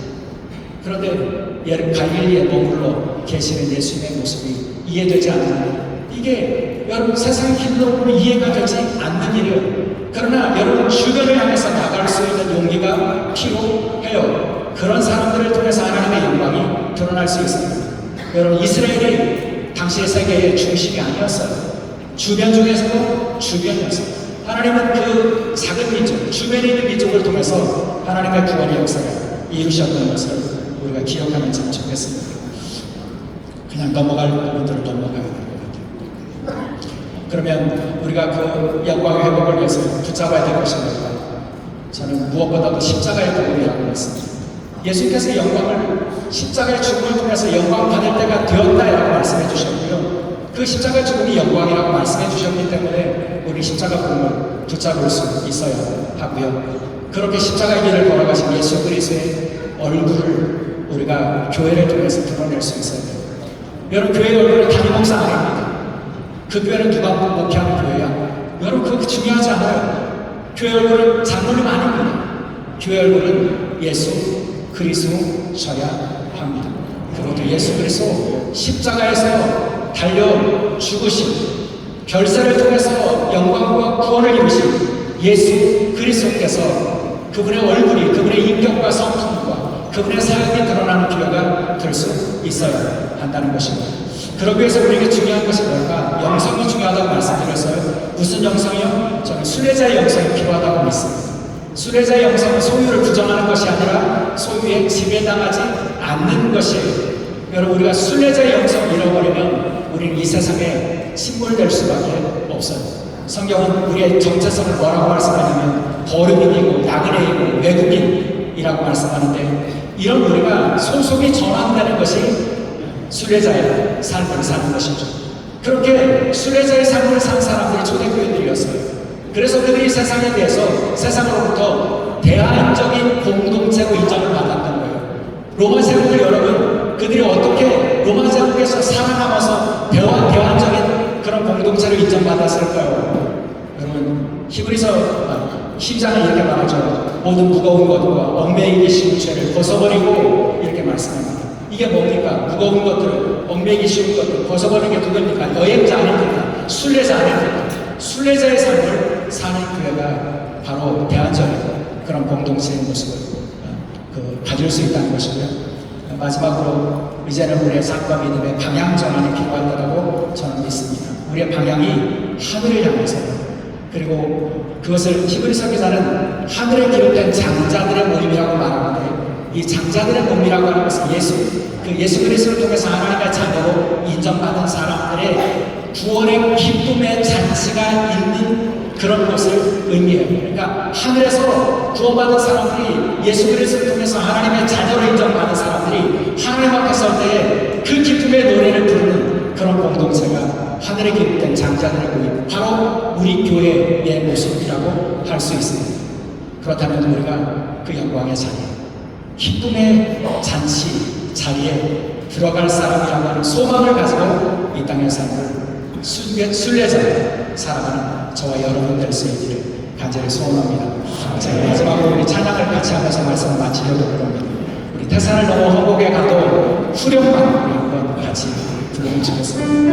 그런데 갈릴리에 머물러 계시는 예수님의 모습이 이해되지 않아요. 이게 여러분, 세상 길로 이해가 되지 않는 일이에요. 그러나 여러분, 주변을 향해서 나갈 수 있는 용기가 필요해요. 그런 사람들을 통해서 하나님의 영광이 드러날 수 있습니다. 여러분, 이스라엘이 당시의 세계의 중심이 아니었어요. 주변 중에서도 주변이었어요. 하나님은 그 작은 민족, 주변에 있는 민족을 통해서 하나님의 구원의 역사를 이루셨다는 것을 우리가 기억하면 참 좋겠습니다. 그냥 넘어갈 부분들을 넘어가야 돼요. 그러면 우리가 그 영광의 회복을 위해서 붙잡아야 될 것이 뭘까? 저는 무엇보다도 십자가의 복음이라고 했습니다. 예수님께서 영광을, 십자가의 죽음을 통해서 영광 받을 때가 되었다라고 말씀해 주셨고요. 그 십자가의 죽음이 영광이라고 말씀해 주셨기 때문에 우리 십자가 복음을 붙잡을 수 있어야 하고요. 그렇게 십자가의 길을 걸어가신 예수 그리스도의 얼굴을 우리가 교회를 통해서 드러낼 수 있어야 돼요. 여러분, 교회의 얼굴은 단임 목사 아닙니다. 그 교회는 누가 목회하는 교회야? 여러분, 그거 중요하지 않아요. 교회 얼굴은 장로님 아닙니다. 교회 얼굴은 예수 그리스도셔야 합니다. 그것도 예수 그리스도 십자가에서 달려 죽으신, 결세를 통해서 영광과 구원을 이루신 예수 그리스도께서 그분의 얼굴이, 그분의 인격과 성품과 그분의 사역이 드러나는 교회가 될 수 있어야 한다는 것입니다. 그러기 위해서 우리에게 중요한 것이 뭘까? 영성이 중요하다고 말씀드렸어요. 무슨 영성이요? 저는 순례자의 영성이 필요하다고 믿습니다. 순례자의 영성은 소유를 부정하는 것이 아니라 소유에 지배당하지 않는 것이에요. 여러분, 우리가 순례자의 영성을 잃어버리면 우리는 이 세상에 침몰될 수밖에 없어요. 성경은 우리의 정체성을 뭐라고 말씀하냐면 거류민이고 나그네이고 외국인이라고 말씀하는데, 이런 우리가 소속이 전환되는 것이 순례자의 삶을 사는 것이죠. 그렇게 순례자의 삶을 산 사람들이 초대교회들이었어요. 그래서 그들이 세상에 대해서 세상으로부터 대안적인 공동체로 인정을 받았던 거예요. 로마 제국을 여러분, 그들이 어떻게 로마 제국에서 살아남아서 대안적인 그런 공동체로 인정받았을까요? 여러분, 히브리서 12장에 이렇게 말하죠. 모든 무거운 것과 얽매이기 쉬운 죄를 벗어버리고 이렇게 말씀합니다. 이게 뭡니까? 무거운 것들을, 얽매이기 쉬운 것들을 벗어버리는 게 누굽니까? 여행자 아닙니까? 순례자 아닙니까? 순례자의 삶을 사는 교회가 바로 대안적이고 그런 공동체의 모습을 가질 수 있다는 것이고요. 마지막으로 이제는 우리의 삶과 믿음의 방향 전환이 필요할 거라고 저는 믿습니다. 우리의 방향이 하늘을 향해서, 그리고 그것을 히브리서 기자는 하늘에 기록된 장자들의 모임이라고 말하는데, 이 장자들의 모임이라고 하는 것은 예수 그리스도를 통해서 하나님의 자녀로 인정받은 사람들의 구원의 기쁨의 잔치가 있는 그런 것을 의미해요. 그러니까 하늘에서 구원받은 사람들이, 예수 그리스도를 통해서 하나님의 자녀로 인정받은 사람들이 하나님 앞에 설 때 그 기쁨의 노래를 부르는 그런 공동체가 하늘에 기록된 장자들의 모임, 바로 우리 교회의 모습이라고 할 수 있습니다. 그렇다면 우리가 그 영광의 자리, 기쁨의 잔치 자리에 들어갈 사람이라고 하는 소망을 가지고 이 땅의 삶을 순례자 살아가는 저와 여러분 될 수 있기를 간절히 소원합니다. 자, 마지막으로 우리 찬양을 같이 하면서 말씀을 마치려고 합니다. 우리 태산을 넘어 한국에 가도 후렴만 우리 한번 같이 불러주겠습니다.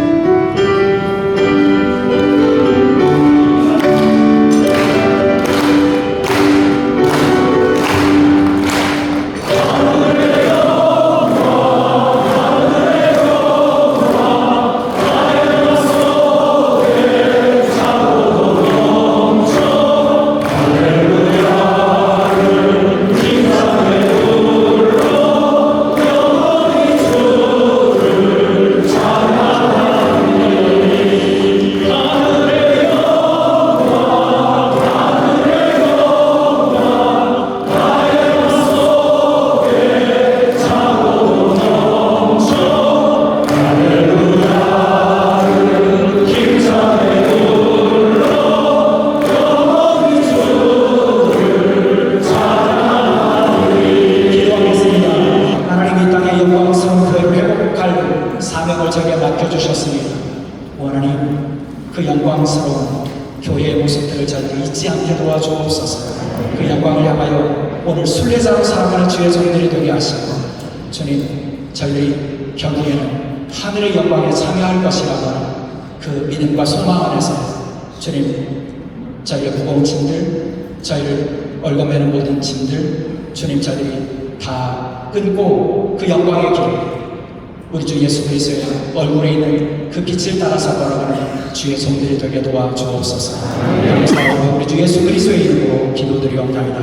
사명을 저에게 맡겨주셨습니다. 원하님, 그 영광스러운 교회의 모습들을 저희를 잊지 않게 도와주옵소서. 그 영광을 향하여 오늘 순례자로 살아가는 주의 종들이 되게 하시고, 주님, 저희들이 결국에는 하늘의 영광에 참여할 것이라고 하는 그 믿음과 소망 안에서 주님, 저희의 무거운 짐들, 저희를 얽어매는 모든 짐들, 주님, 저희들이 다 끊고 그 영광의 길, 우리 주 예수 그리스도의 얼굴에 있는 그 빛을 따라서 걸어가는 주의 종들이 되게 도와주옵소서. 감사하고 우리 주 예수 그리스도의 이름으로 기도드리옵나이다.